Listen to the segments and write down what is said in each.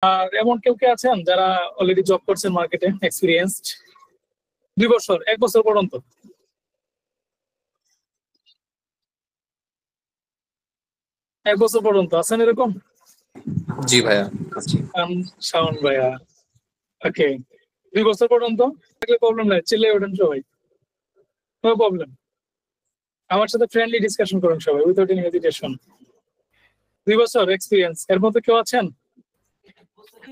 আর এমন কেউ কে আছেন যারা অলরেডি জব করছেন মার্কেটে, এক্সপিরিয়েন্সড? 2 বছর, 1 বছর পর্যন্ত? এক বছর পর্যন্ত আছেন এরকম? জি ভাইয়া আছি। শাওন ভাইয়া, ওকে। 2 বছর পর্যন্ত থাকলে প্রবলেম নাই, চিল্লে ওঠেন সবাই, নো প্রবলেম। আমার সাথে ফ্রেন্ডলি ডিসকাশন করুন সবাই, উইদাউট এনি হেজিটেশন। 2 বছর এক্সপিরিয়েন্স, এর মধ্যে কেউ আছেন?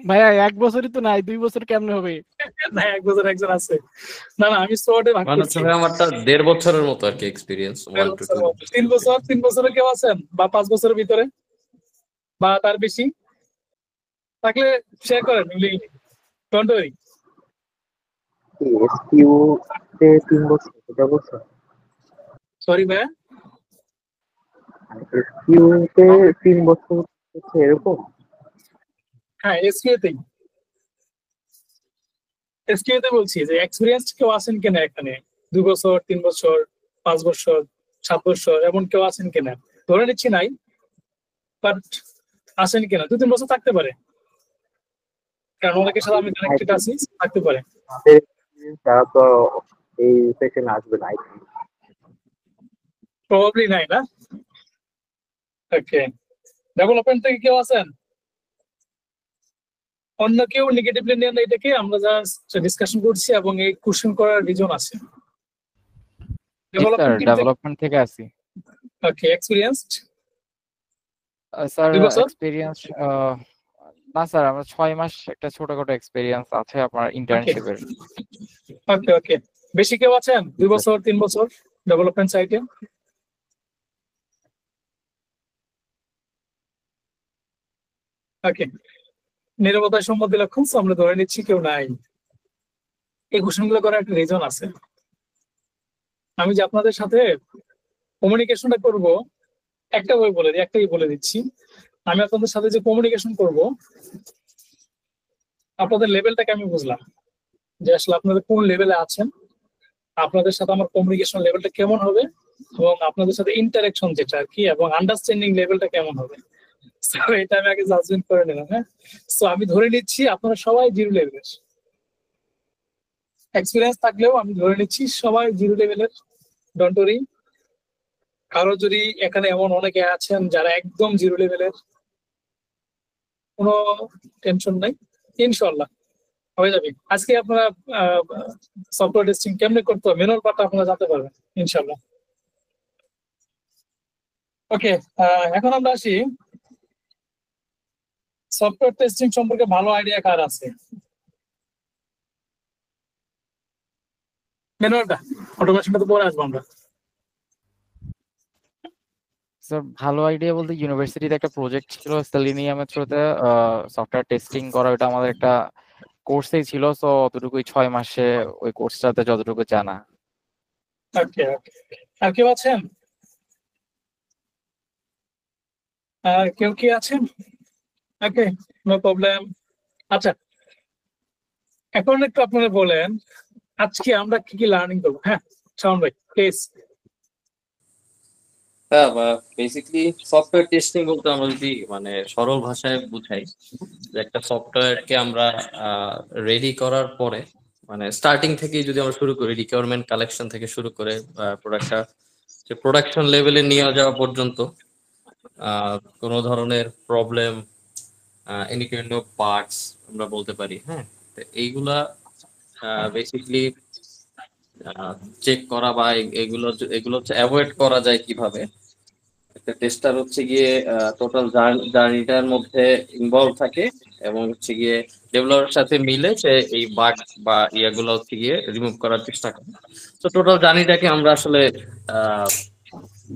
ভাইয়া 1 বছরই তো নাই, 2 বছর কেমনে হবে? না, 1 বছর একজন আছে। না না, আমি স্পটে ভাগ মানে করছি। ভাই আমারটা 1.5 বছরের মতো আর কি এক্সপিরিয়েন্স, 1 to 2 বছর। 3 বছর, 3 বছরে কেউ আছেন বা 5 বছরের ভিতরে বা তার বেশি থাকলে শেয়ার করেন। Don't worry. এসকিউ তে 3 বছর, এটা বলছো? সরি ভাইয়া, এসকিউ তে 3 বছর হচ্ছে এরকম? হ্যাঁ এসকিউতেই, এসকিউতে বলছি যে এক্সপিরিয়েন্স কেউ আছেন কিনা এখানে? 2 বছর, 3 বছর, 5 বছর, 7 বছর, এমন কেউ আছেন কিনা? ধরে নিচ্ছি নাই, বাট আছেন কিনা? 2-3 বছর থাকতে পারে, কারণ অনেকের সাথে আমি কানেক্টেড আছি, থাকতে পারে। আমাদের experience তারা তো এই সেশনে আসবে না, I think। প্রবাবলি নাই না? ওকে। ডেভেলপমেন্ট থেকে কেউ আছেন? অন্য কেউ নেগেটিভলি নিয়ে না, এটাকে আমরা জাস্ট ডিসকাশন করছি এবং এই কোশ্চেন করার রিজন আছে। ডেভেলপমেন্ট থেকে আসি। ওকে, এক্সপিরিয়েন্সড? স্যার 2 বছর? এক্সপিরিয়েন্স না স্যার, আমার 6 মাস একটা ছোটখাটো এক্সপিরিয়েন্স আছে আপনার ইন্টার্নশিপের। ওকে ওকে, বেশি কেউ আছেন 2 বছর, 3 বছর ডেভেলপমেন্ট সাইটে? ওকে, নীরবতায় সম্মতি লক্ষণ, আমরা ধরে নিচ্ছি কেউ নাই। এই কোশ্চেনগুলো করার একটা রিজন আছে। আমি যে আপনাদের সাথে কমিউনিকেশনটা করব, একটা ওই বলে দিই, একটাই বলে দিচ্ছি। আমি আপনাদের সাথে যে কমিউনিকেশন করব, আপনাদের লেভেলটাকে আমি বুঝলাম যে আসলে আপনাদের কোন লেভেলে আছেন, আপনাদের সাথে আমার কমিউনিকেশন লেভেলটা কেমন হবে, এবং আপনাদের সাথে ইন্টারাকশন যেটা আর কি, এবং আন্ডারস্ট্যান্ডিং লেভেলটা কেমন হবে। এটা আমি আগে জাজমেন্ট করে নিলাম। হ্যাঁ, সো আমি ধরে নিচ্ছি আপনারা সবাই 0 লেভেলের। এক্সপিরিয়েন্স থাকলেও আমি ধরে নিচ্ছি সবাই 0 লেভেলের। Don't worry. কারো যদি এখানে এমন অনেকে আছেন যারা একদম 0 লেভেলের, কোনো টেনশন নাই, ইনশাল্লাহ হয়ে যাবে। আজকে আপনারা সফটওয়্যার টেস্টিং কেমনে করতে হবে, মেনুর পার্টটা আপনারা জানতে পারবেন ইনশাল্লাহ। ওকে, এখন আমরা আসি সফটওয়্যার টেস্টিং সম্পর্কে ভালো আইডিয়া কার আছে? ম্যানুয়ালটা, অটোমেশনটা তো পরে আসবো আমরা। স্যার ভালো আইডিয়া বলতে ইউনিভার্সিটিতে একটা প্রজেক্ট ছিল সেলিনিয়ামের থ্রুতে সফটওয়্যার টেস্টিং করা, ওটা আমাদের একটা কোর্সেই ছিল। সো অতটুকুই 6 মাসে ওই কোর্সটাতে যতটুকু জানা। ওকে ওকে, আর কেউ আছেন? আর কেউ কি আছেন? ওকে, নো প্রবলেম। আচ্ছা, এখন একটু আপনারা বলেন আজকে আমরা কি কি লার্নিং করবো। হ্যাঁ শাওন ভাই প্লিজ। হ্যাঁ, বেসিক্যালি সফটওয়্যার টেস্টিং বলতে আমরা যদি মানে সরল ভাষায় বুঝাই যে একটা সফটওয়্যারকে আমরা রেডি করার পরে মানে স্টার্টিং থেকেই যদি আমরা শুরু করি, রিকোয়ারমেন্ট কালেকশন থেকে শুরু করে প্রোডাক্টটা যে প্রোডাকশন লেভেলে নিয়ে যাওয়া পর্যন্ত কোনো ধরনের problem, any kind of parts আমরা বলতে পারি। হ্যাঁ, তো এইগুলা বেসিক্যালি চেক করা বা এগুলো এগুলো হচ্ছে অ্যাভয়েড করা যায় কিভাবে। একটা টেস্টার হচ্ছে গিয়ে টোটাল জার্নিটার মধ্যে ইনভলভ থাকে এবং হচ্ছে গিয়ে ডেভেলপারের সাথে মিলে সে এই বাগ বা ইয়াগুলো হচ্ছে গিয়ে রিমুভ করার চেষ্টা করে। তো টোটাল জার্নিটাকে আমরা আসলে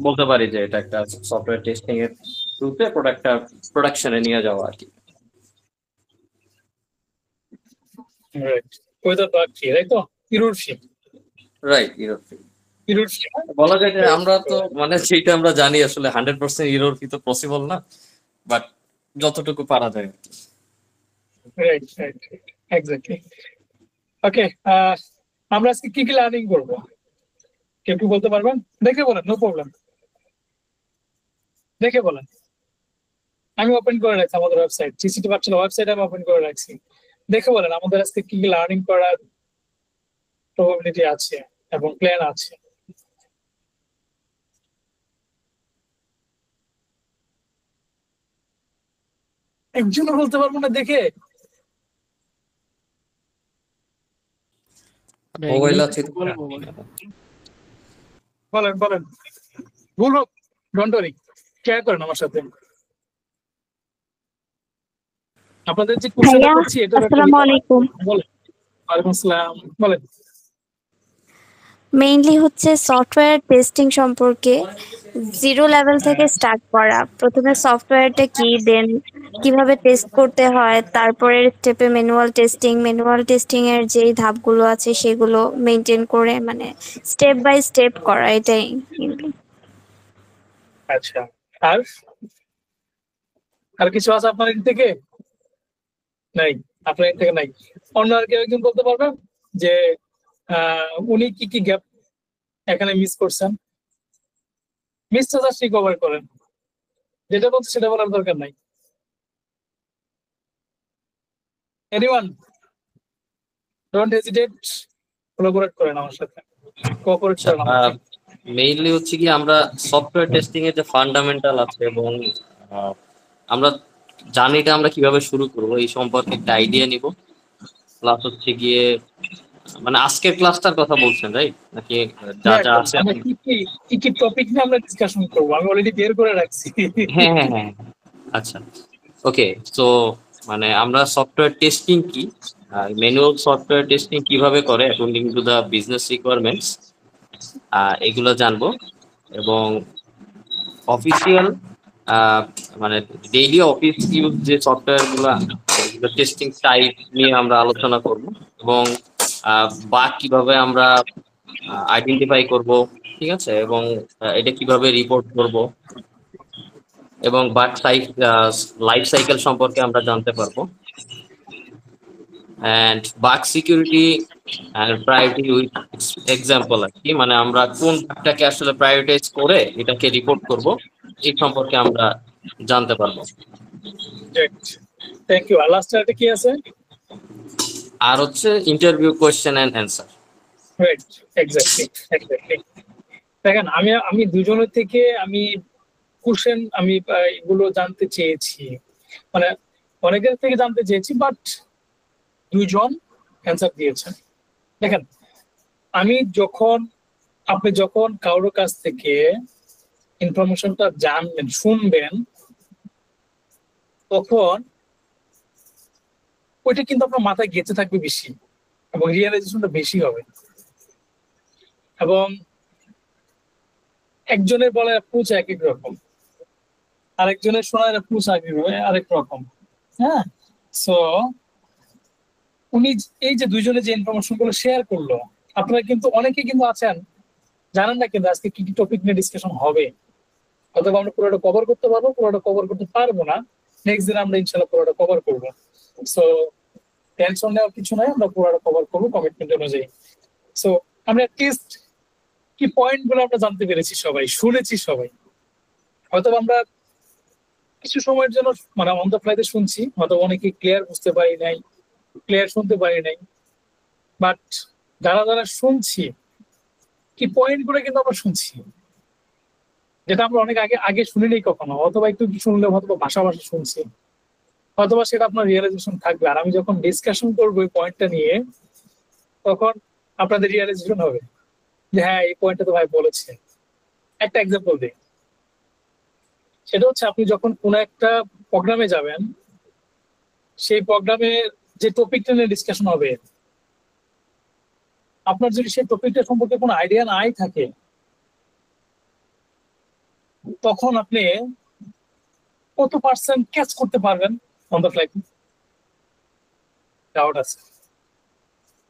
বলতে পারি যে এটা একটা সফটওয়্যার টেস্টিং এর থ্রুতে প্রোডাক্টটা প্রোডাকশনে নিয়ে যাওয়া আর কি। ওয়েদার বাগ ফ্রি, তাই তো? Error free. Right, error free. Error free বলা যায় যে আমরা তো মানে সেইটা আমরা জানি আসলে 100% ইরর ফ্রি তো পসিবল না, বাট যতটুকু পারা যায় আর কি। Right right right, exactly. Okay, আমরা আজকে কি কি লার্নিং করবো কেউ কি বলতে পারবেন? দেখে বলেন, নো প্রবলেম, দেখে বলেন। আমি ওপেন করে রাখছি আমাদের ওয়েবসাইট, সিসিটি ভার্চুয়াল ওয়েবসাইট আমি ওপেন করে রাখছি। দেখে বলেন আমাদের আজকে কি কি লার্নিং করার প্রবাবিলিটি আছে এবং প্ল্যান আছে। একজনও বলতে পারবো না দেখে। মোবাইল আছে তো। বলেন বলেন, ভুল হোক ডোন্ট ওয়ারি, শেয়ার করেন আমার সাথে। আপনাদের যে কোর্সটা ভাইয়া করছি এটা আসসালামু আলাইকুম। বলেন। ওয়ালাইকুম আসসালাম, বলেন। মেইনলি হচ্ছে সফটওয়্যার টেস্টিং সম্পর্কে জিরো লেভেল থেকে স্টার্ট করা। প্রথমে সফটওয়্যারটা কি, দেন কিভাবে টেস্ট করতে হয়, তারপরের স্টেপে ম্যানুয়াল টেস্টিং এর যেই ধাপগুলো আছে সেগুলো মেনটেন করে, মানে স্টেপ বাই স্টেপ করা, এটাই কিন্তু। আচ্ছা, আর আর কিছু আছে আপনার দিক থেকে? নাই, আপনার দিক থেকে নাই। অন্য আর কেউ একজন বলতে পারবেন যে উনি কি কি গ্যাপ এখানে মিস করছেন? মিসটা জাস্ট রিকভার করেন, যেটা বলছে সেটা বলার দরকার নাই। এনিওয়ান, ডোন্ট হেজিটেট, কোলাবোরেট করেন আমার সাথে, কোঅপারেট করেন আমাকে। মেইনলি হচ্ছে কি আমরা সফটওয়্যার টেস্টিং এর যে ফান্ডামেন্টাল আছে এবং আমরা জার্নিটা আমরা কিভাবে শুরু করবো এই সম্পর্কে একটা আইডিয়া নিব। প্লাস হচ্ছে গিয়ে মানে আজকের ক্লাসটার কথা বলছেন রাইট, নাকি যা যা আছে? আমরা কি কি টপিক নিয়ে আমরা ডিসকাশন করবো আমি অলরেডি বের করে রাখছি। হ্যাঁ হ্যাঁ হ্যাঁ, আচ্ছা ওকে। তো মানে আমরা সফটওয়্যার টেস্টিং কি, ম্যানুয়াল সফটওয়্যার টেস্টিং কিভাবে করে according to the business requirements, এগুলো জানবো। এবং অফিসিয়াল মানে ডেইলি অফিস ইউজ যে সফটওয়্যার গুলো টেস্টিং টাইপ নিয়ে আমরা আলোচনা করব এবং বাগ কিভাবে আমরা আইডেন্টিফাই করব, ঠিক আছে, এবং এটা কিভাবে রিপোর্ট করব এবং বাগ লাইফ সাইকেল সম্পর্কে আমরা জানতে পারবো। And bug security and priority with example আর কি, মানে আমরা কোন বাগটাকে আসলে প্রায়োরিটাইজ করে এটাকে রিপোর্ট করব এই সম্পর্কে আমরা জানতে পারবো। Thank you. আর লাস্ট একটা কি আছে? আর হচ্ছে interview question and answer. Right, exactly exactly. দেখেন আমি দুজনের থেকে আমি কোশ্চেন আমি এগুলো জানতে চেয়েছি, মানে অনেকের থেকে জানতে চেয়েছি, বাট দুইজন অ্যান্সার দিয়েছেন। দেখেন আপনি যখন কারোর কাছ থেকে ইনফরমেশনটা জানবেন, শুনবেন, তখন ওইটা কিন্তু আপনার মাথায় গেঁথে থাকবে বেশি এবং রিয়েলাইজেশনটা বেশি হবে। এবং একজনের বলার অ্যাপ্রোচ এক এক রকম, আরেকজনের শোনার অ্যাপ্রোচ আরেক রকম। হ্যাঁ, সো উনি এই যে দুইজনে যে ইনফরমেশন গুলো শেয়ার করলো, আপনারা কিন্তু অনেকে কিন্তু আছেন জানেন না কিন্তু আজকে কি কি টপিক নিয়ে ডিসকাশন হবে, অথবা আমরা পুরোটা কভার করতে পারবো, পুরোটা কভার করতে পারবো না। নেক্সট দিন আমরা ইনশাল্লাহ পুরোটা কভার করবো। সো টেনশন নেওয়ার কিছু নাই, আমরা পুরোটা কভার করবো কমিটমেন্ট অনুযায়ী। সো আমরা অ্যাটলিস্ট কি পয়েন্ট গুলো আমরা জানতে পেরেছি, সবাই শুনেছি সবাই, হয়তো আমরা কিছু সময়ের জন্য মানে অন দ্য ফ্লাইতে শুনছি, হয়তো অনেকে ক্লিয়ার বুঝতে পারি নাই, ক্লিয়ার শুনতে পারি নাই, বাট যারা যারা শুনছি কি পয়েন্ট গুলো কিন্তু আমরা শুনছি, যেটা আমরা অনেক আগে আগে শুনিনি কখনো, অথবা একটু শুনলে হয়তো ভাষা শুনছি, অথবা সেটা আপনার রিয়েলাইজেশন থাকবে। আর আমি যখন ডিসকাশন করবো এই পয়েন্টটা নিয়ে, তখন আপনাদের রিয়েলাইজেশন হবে যে হ্যাঁ এই পয়েন্টটা তো ভাই বলেছে। একটা এক্সাম্পল দিই, সেটা হচ্ছে আপনি যখন কোনো একটা প্রোগ্রামে যাবেন, সেই প্রোগ্রামে যে টপিকটা নিয়ে ডিসকাশন হবে, আপনার যদি সেই টপিকটা সম্পর্কে কোনো আইডিয়া নাই থাকে, তখন আপনি কত পার্সেন্ট ক্যাচ করতে পারবেন অন দ্য ফ্লাই? ডাউট আছে।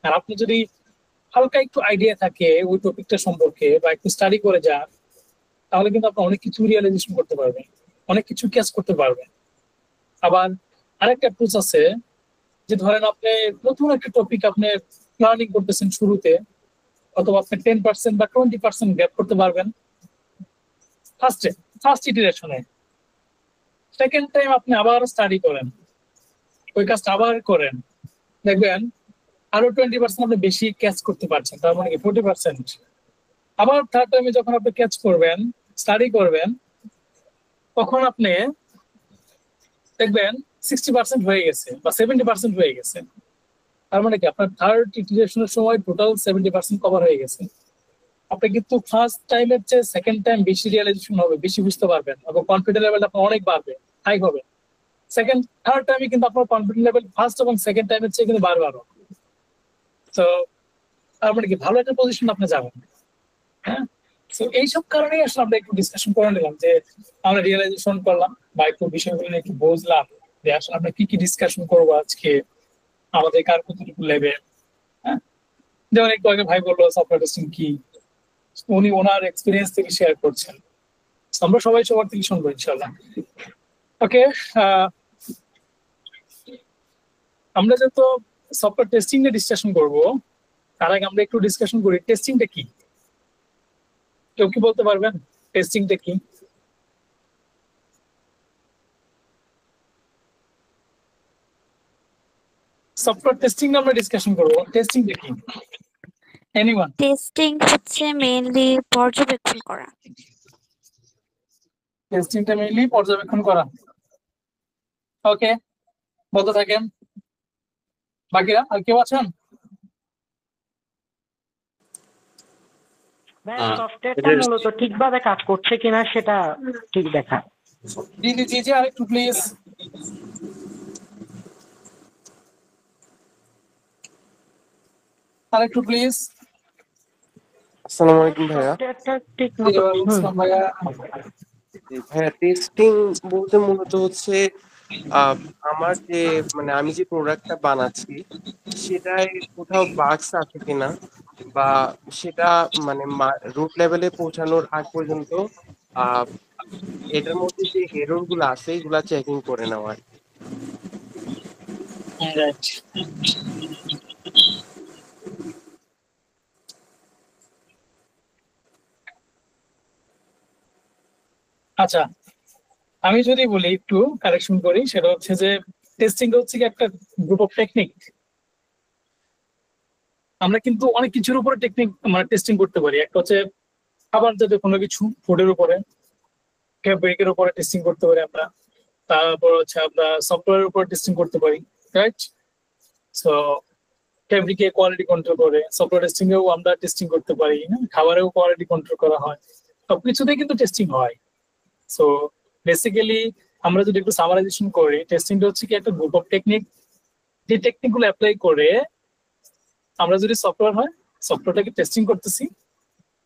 আর আপনি যদি হালকা একটু আইডিয়া থাকে ওই টপিকটা সম্পর্কে বা একটু স্টাডি করে যান, তাহলে কিন্তু আপনি অনেক কিছু রিয়েলাইজেশন করতে পারবেন, অনেক কিছু ক্যাচ করতে পারবেন। আবার আরেকটা অ্যাপ্রোচ আছে যে ধরেন আপনি নতুন একটা টপিক আপনি প্ল্যানিং করতেছেন শুরুতে, অথবা আপনি 10% বা 20% গ্যাপ করতে পারবেন ফার্স্ট ইটারেশনে। সেকেন্ড টাইম আপনি আবার স্টাডি করেন, ওই কাজটা আবার করেন, দেখবেন আরো 20% আপনি বেশি ক্যাচ করতে পারছেন, তার মানে কি 40%। আবার থার্ড টাইমে যখন আপনি ক্যাচ করবেন, স্টাডি করবেন, তখন আপনি দেখবেন 60% হয়ে গেছে বা 70% হয়ে গেছে। তার মানে কি আপনার থার্ড ইটারেশনের সময় টোটাল 70% কভার হয়ে গেছে। আপনি কিন্তু ফার্স্ট টাইমের চেয়ে সেকেন্ড টাইম বেশি রিয়েলাইজেশন হবে, বেশি বুঝতে পারবেন এবং কনফিডেন্স লেভেল আপনার অনেক বাড়বে, হাই হবে। থার্ড টাইমে কিন্তু আপনার কনফিডেন্স লেভেল ফার্স্ট এবং সেকেন্ড টাইমের চেয়ে কিন্তু বাড়বে আরো। তো তার মানে কি ভালো একটা পজিশন আপনি যাবেন। হ্যাঁ, তো এইসব কারণেই আসলে আমরা একটু ডিসকাশন করে নিলাম যে আমরা রিয়েলাইজেশন করলাম বা একটু বিষয়গুলো নিয়ে একটু বুঝলাম যে আসলে আমরা কি কি ডিসকাশন করবো আজকে, আমাদের কার কতটুকু লেভেল। হ্যাঁ, যেমন একটু আগে ভাই বললো সফটওয়্যার টেস্টিং কি, উনি ওনার এক্সপিরিয়েন্স থেকে শেয়ার করছেন। আমরা সবাই সবার থেকে শুনবো ইনশাল্লাহ। ওকে, আমরা যেহেতু সফটওয়্যার টেস্টিং নিয়ে ডিসকাশন করবো, তার আগে আমরা একটু ডিসকাশন করি টেস্টিংটা কি। কেউ কি বলতে পারবেন টেস্টিংটা কি? সফটওয়্যার টেস্টিং আমরা ডিসকাশন করবো, টেস্টিংটা কি? এনিওয়ান? টেস্টিং হচ্ছে মেইনলি পর্যবেক্ষণ করা। টেস্টিংটা মেইনলি পর্যবেক্ষণ করা। ওকে, বলতে থাকেন বাকিরা। আর কেউ আছেন? সফটওয়্যারটা মূলত ঠিকভাবে কাজ করছে কিনা সেটা ঠিক দেখা। জি জি জি জি, আরেকটু প্লিজ। আরেকটু প্লিজ। আসসালামু আলাইকুম ভাইয়া। সফটওয়্যারটা ঠিক মতো ভাইয়া ভাইয়া টেস্টিং বলতে মূলত হচ্ছে আমার যে মানে আমি যে প্রোডাক্টটা বানাচ্ছি সেটাই কোথাও বাগস আছে কিনা বা সেটা মানে রুট লেভেলে পৌঁছানোর আগ পর্যন্ত এটার মধ্যে যে এরর গুলো আছে এগুলা চেকিং করে নেওয়া। রাইট। আচ্ছা, আমি যদি বলি একটু কারেকশন করি, সেটা হচ্ছে যে টেস্টিং হচ্ছে কি একটা গ্রুপ অফ টেকনিক। আমরা কিন্তু অনেক কিছুর উপরে টেকনিক মানে টেস্টিং করতে পারি। একটা হচ্ছে খাবার জাতীয় কোনো কিছু, ফুডের উপরে, ফেব্রিকের উপরে টেস্টিং করতে পারি আমরা। তারপর হচ্ছে আমরা সফটওয়্যারের উপরে টেস্টিং করতে পারি, রাইট? সো ফেব্রিকে কোয়ালিটি কন্ট্রোল করে, সফটওয়্যার টেস্টিং এও আমরা টেস্টিং করতে পারি, খাবারেও কোয়ালিটি কন্ট্রোল করা হয়, সবকিছুতেই কিন্তু টেস্টিং হয়। সো বেসিক্যালি আমরা যদি একটু সামারাইজেশন করি, টেস্টিংটা হচ্ছে কি একটা গ্রুপ অফ টেকনিক, যে টেকনিক গুলো অ্যাপ্লাই করে আমরা যদি সফটওয়্যার হয় সফটওয়্যারটাকে টেস্টিং করতেছি,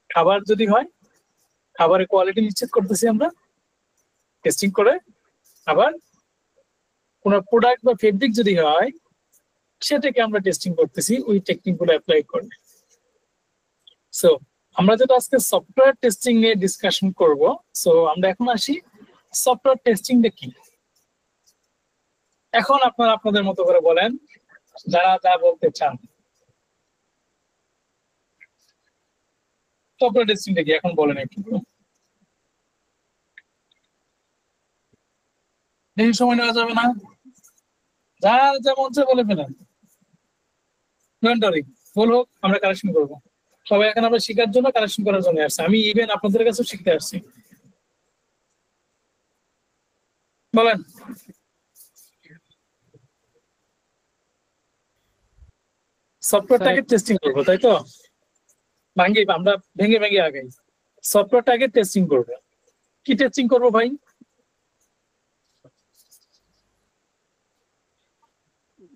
খাবার যদি হয় খাবারের কোয়ালিটি নিশ্চিত করতেছি আমরা টেস্টিং করে, আবার কোনো প্রোডাক্ট বা ফেব্রিক যদি হয় সেটাকে আমরা টেস্টিং করতেছি ওই টেকনিক গুলো অ্যাপ্লাই করে। সো আমরা যেটা আজকে সফটওয়্যার টেস্টিং নিয়ে ডিসকাশন করব। সো আমরা এখন আসি সফটওয়্যার টেস্টিংটা কি। এখন আপনারা আপনাদের মতো করে বলেন, যারা যা বলতে চান। সফটওয়্যার টেস্টিংটা কি এখন বলেন একটু। বেশি সময় নেওয়া যাবে না, যার যা মন চায় বলে ফেলেন, ভুল হোক আমরা কারেকশন করবো। সবাই এখন আমরা শেখার জন্য কারেকশন করার জন্য আসছে, আমি ইভেন আপনাদের কাছেও শিখতে আসছি। বলেন। সফটওয়্যারটাকে টেস্টিং করবো, তাই তো? আমরা ভেঙে ভেঙে আগাই। সফটওয়্যারটাকে টেস্টিং করবো, কি টেস্টিং করবো ভাই?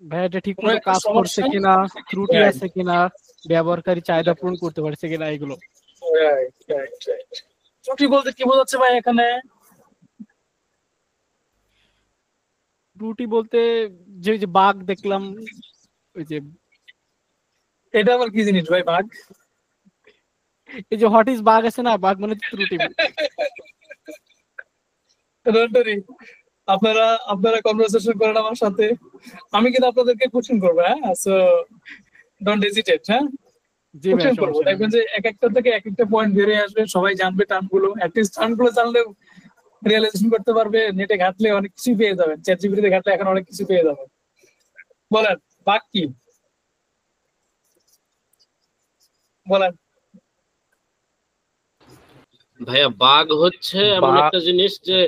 ভাই এটা ঠিক মতো কাজ করছে কিনা, ত্রুটি আছে কিনা, ব্যবহারকারী চাহিদা পূরণ করতে পারছে কিনা, এগুলো। ত্রুটি বলতে কি বোঝাচ্ছে ভাই এখানে? ত্রুটি বলতে যে বাগ দেখলাম, ওই যে এটা আবার কি জিনিস ভাই বাগ? এই যে হোয়াট ইজ বাগ আছে না, বাগ মানে ত্রুটি। আপনারা আপনারা কনভারসেশন করেন আমার সাথে, আমি কিন্তু আপনাদেরকে কোশ্চেন করবো। হ্যাঁ, সো ডোন্ট হেজিটেট। হ্যাঁ, কোশ্চেন করবো, দেখবেন যে এক একটা থেকে এক একটা পয়েন্ট বেরিয়ে আসবে, সবাই জানবে টার্মগুলো। অ্যাটলিস্ট টার্মগুলো জানলেও রিয়েলাইজেশন করতে পারবে, নেটে ঘাটলে অনেক কিছু পেয়ে যাবেন, চ্যাট জিপিটিতে ঘাটলে এখন অনেক কিছু পেয়ে যাবেন। বলেন বাগ কি, বলেন। ভাইয়া বাগ হচ্ছে এমন বা একটা জিনিস যে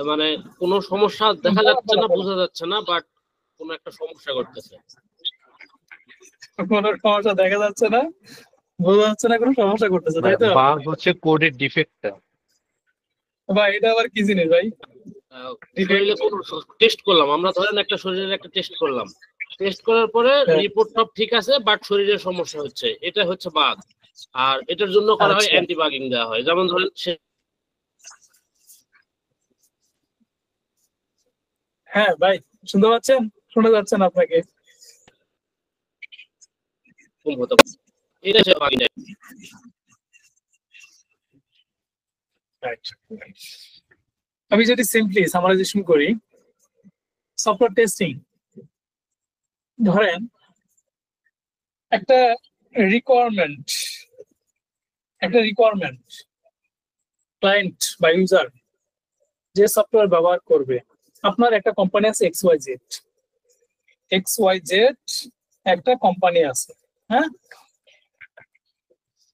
মানে কোনো সমস্যা দেখা যাচ্ছে না, বোঝা যাচ্ছে না, বাট কোনো একটা সমস্যা করতেছে। কোনো সমস্যা দেখা যাচ্ছে না, বোঝা যাচ্ছে না, কোনো সমস্যা করতেছে, তাই তো? বাগ হচ্ছে কোডের ডিফেক্টটা। ভাই এটা আবার কি জিনিস ভাই? শরীরে কোনো টেস্ট করলাম আমরা, ধরেন একটা শরীরের একটা টেস্ট করলাম, টেস্ট করার পরে হ্যাঁ। রিপোর্ট সব ঠিক আছে, বাট শরীরের সমস্যা হচ্ছে, এটা হচ্ছে বাগ। আর এটার জন্য করা হয় আচ্ছা। অ্যান্টিবাগিং দেওয়া হয়, যেমন ধরেন হ্যাঁ ভাই শুনতে পাচ্ছেন? শোনা যাচ্ছে না আপনাকে? সেরকম হতে পারে। এটা হচ্ছে বাগিং। Right. আমি যদি সিম্পলি সামারাইজেশন করি, সফটওয়্যার টেস্টিং ধরেন একটা রিকোয়ারমেন্ট, ক্লায়েন্ট বা ইউজার যে সফটওয়্যার ব্যবহার করবে, আপনার একটা কোম্পানি আছে XYZ একটা কোম্পানি আছে, হ্যাঁ?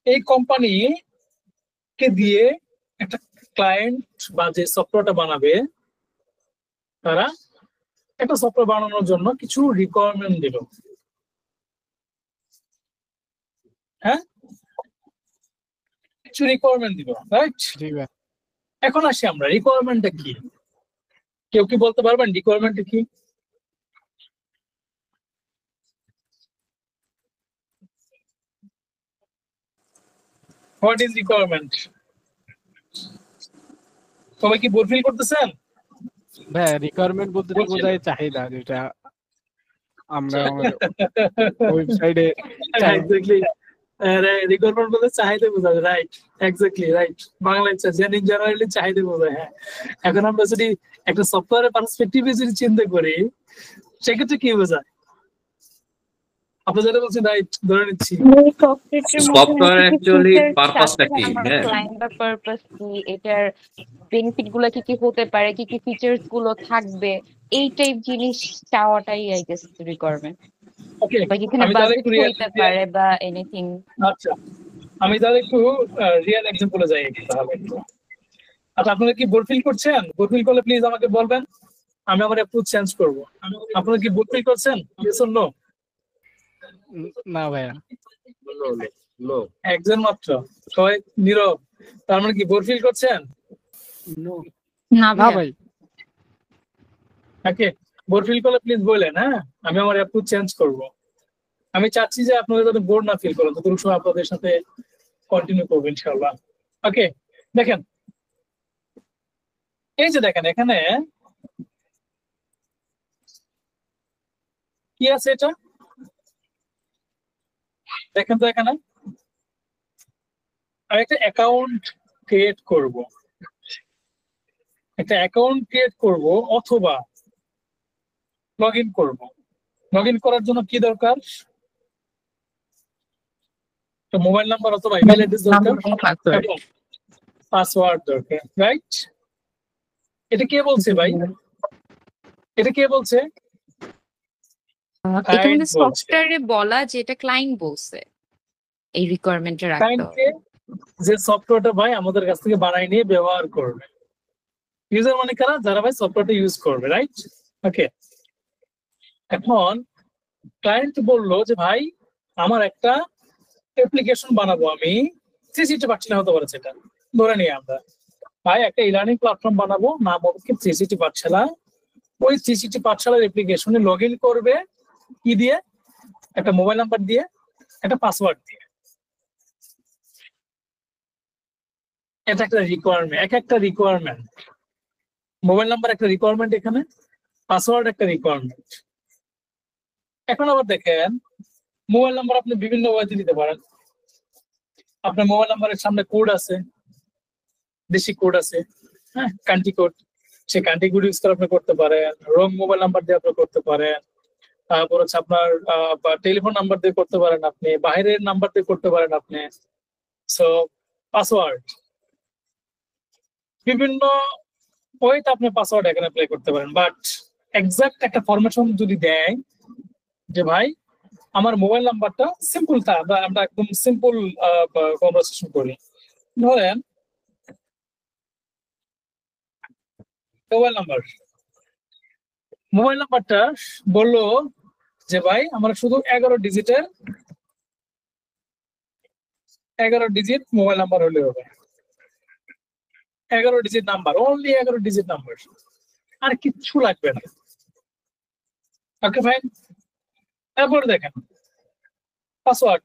এই কোম্পানি কে দিয়ে একটা ক্লায়েন্ট বা যে সফটওয়্যারটা বানাবে, তারা একটা সফটওয়্যার বানানোর জন্য কিছু রিকোয়ারমেন্ট দিল, হ্যাঁ? কিছু রিকোয়ারমেন্ট দিল, রাইট? জি ভাই। এখন আসি আমরা, রিকোয়ারমেন্টটা কি? কেউ কি বলতে পারবেন রিকোয়ারমেন্টটা কি? What is requirement? সবাই কি বোর ফিল করতেছেন? ভাই রিকোয়ারমেন্ট বলতে তো বোঝায় চাহিদা, যেটা আমরা আমাদের ওয়েবসাইটে এক্স্যাক্টলি, রিকোয়ারমেন্ট বলতে চাহিদা বোঝায়, রাইট? এক্স্যাক্টলি রাইট, বাংলায় জেনারেলি চাহিদা বোঝায়। হ্যাঁ, এখন আমরা যদি একটা সফটওয়্যারের পার্সপেক্টিভে যদি চিন্তা করি, সেক্ষেত্রে কি বোঝায়? আপনি যেটা বলছেন রাইট, ধরে নিচ্ছি সফটওয়্যার অ্যাকচুয়ালি পারপাসটা কি? হ্যাঁ, ক্লায়েন্ট বা পারপাস কি, এটার বেনিফিট গুলো কি কি হতে পারে, কি কি ফিচার্স গুলো থাকবে, এই টাইপ জিনিস চাওয়াটাই আই গেস রিকোয়ারমেন্ট। ওকে, বা এখানে আমি তাহলে বাজেট একটু হইতে পারে বা এনিথিং। আচ্ছা, আমি তাহলে একটু রিয়েল এক্সাম্পলে যাই তাহলে। আচ্ছা, আপনারা কি বোর ফিল করছেন? বোর ফিল করলে প্লিজ আমাকে বলবেন, আমি আমার অ্যাপ্রোচ চেঞ্জ করবো। আপনারা কি বোর ফিল করছেন? Yes or no? না ভাইয়া। একজন মাত্র, সবাই নীরব। তার মানে কি বোর ফিল করছেন? না না ভাই। ভাই। ওকে, বোর ফিল করলে প্লিজ বলেন, হ্যাঁ আমি আমার অ্যাপ্রোচ চেঞ্জ করব। আমি চাচ্ছি যে আপনারা যাতে বোর না ফিল করেন, ততটুকু সময় আপনাদের সাথে কন্টিনিউ করবো ইনশাআল্লাহ। ওকে, দেখেন, এই যে দেখেন এখানে কি আছে, এটা দেখেন তো। এখানে আমি একটা অ্যাকাউন্ট ক্রিয়েট করব, অথবা লগ ইন করবো। লগ ইন করার জন্য কি দরকার? মোবাইল নাম্বার অথবা ইমেল অ্যাড্রেস দরকার, পাসওয়ার্ড দরকার, রাইট? এটা কে বলছে ভাই? এটা কে বলছে? এটা আমাদের সফটওয়্যারে বলা, যে এটা ক্লায়েন্ট বলছে এই রিকোয়ারমেন্টটা রাখতে হবে। ক্লায়েন্টকে যে সফটওয়্যারটা ভাই আমাদের কাছ থেকে বানাই নিয়ে ব্যবহার করবে, ইউজার মানে কারা? যারা ভাই সফটওয়্যারটা ইউজ করবে, রাইট? ওকে, এখন ক্লায়েন্ট বললো যে ভাই আমার একটা অ্যাপ্লিকেশন বানাবো, আমি সিসিটি পাচ্ছি না, হতে পারে সেটা ধরে নিয়ে আমরা ভাই একটা ই-লার্নিং প্ল্যাটফর্ম বানাবো, নাম হবে কি সিসিটি পাঠশালা। ওই সিসিটি পাঠশালার অ্যাপ্লিকেশনে লগ ইন করবে কি দিয়ে? একটা মোবাইল নাম্বার দিয়ে, একটা পাসওয়ার্ড দিয়ে। এটা একটা রিকোয়ারমেন্ট, একটা রিকোয়ারমেন্ট। মোবাইল নাম্বার একটা রিকোয়ারমেন্ট, এখানে পাসওয়ার্ড একটা রিকোয়ারমেন্ট। এখন আবার দেখেন, মোবাইল নাম্বার আপনি বিভিন্ন ওয়েতে দিতে পারেন। আপনার মোবাইল নাম্বারের সামনে কোড আছে, দেশি কোড আছে, হ্যাঁ, কান্ট্রি কোড, সেই কান্ট্রি কোড ইউজ করে আপনি করতে পারেন। রং মোবাইল নাম্বার দিয়ে আপনি করতে পারেন। তারপর হচ্ছে আপনার টেলিফোন নাম্বার দিয়ে করতে পারেন, আপনি বাইরের নাম্বার দিয়ে করতে পারেন আপনি। সো পাসওয়ার্ড, বিভিন্ন ওইটা আপনি পাসওয়ার্ড এখানে অ্যাপ্লাই করতে পারেন, বাট এক্সাক্ট একটা ফরমেশন যদি দেয় যে ভাই আমার মোবাইল নাম্বারটা সিম্পল, আমরা একদম সিম্পল কনভারসেশন করি। ধরেন মোবাইল নাম্বারটা বললো যে ভাই আমার শুধু 11 ডিজিট মোবাইল নাম্বার হলে হবে, 11 digit number, only 11 digit number, আর কিচ্ছু লাগবে না। Okay fine. তারপরে দেখেন পাসওয়ার্ড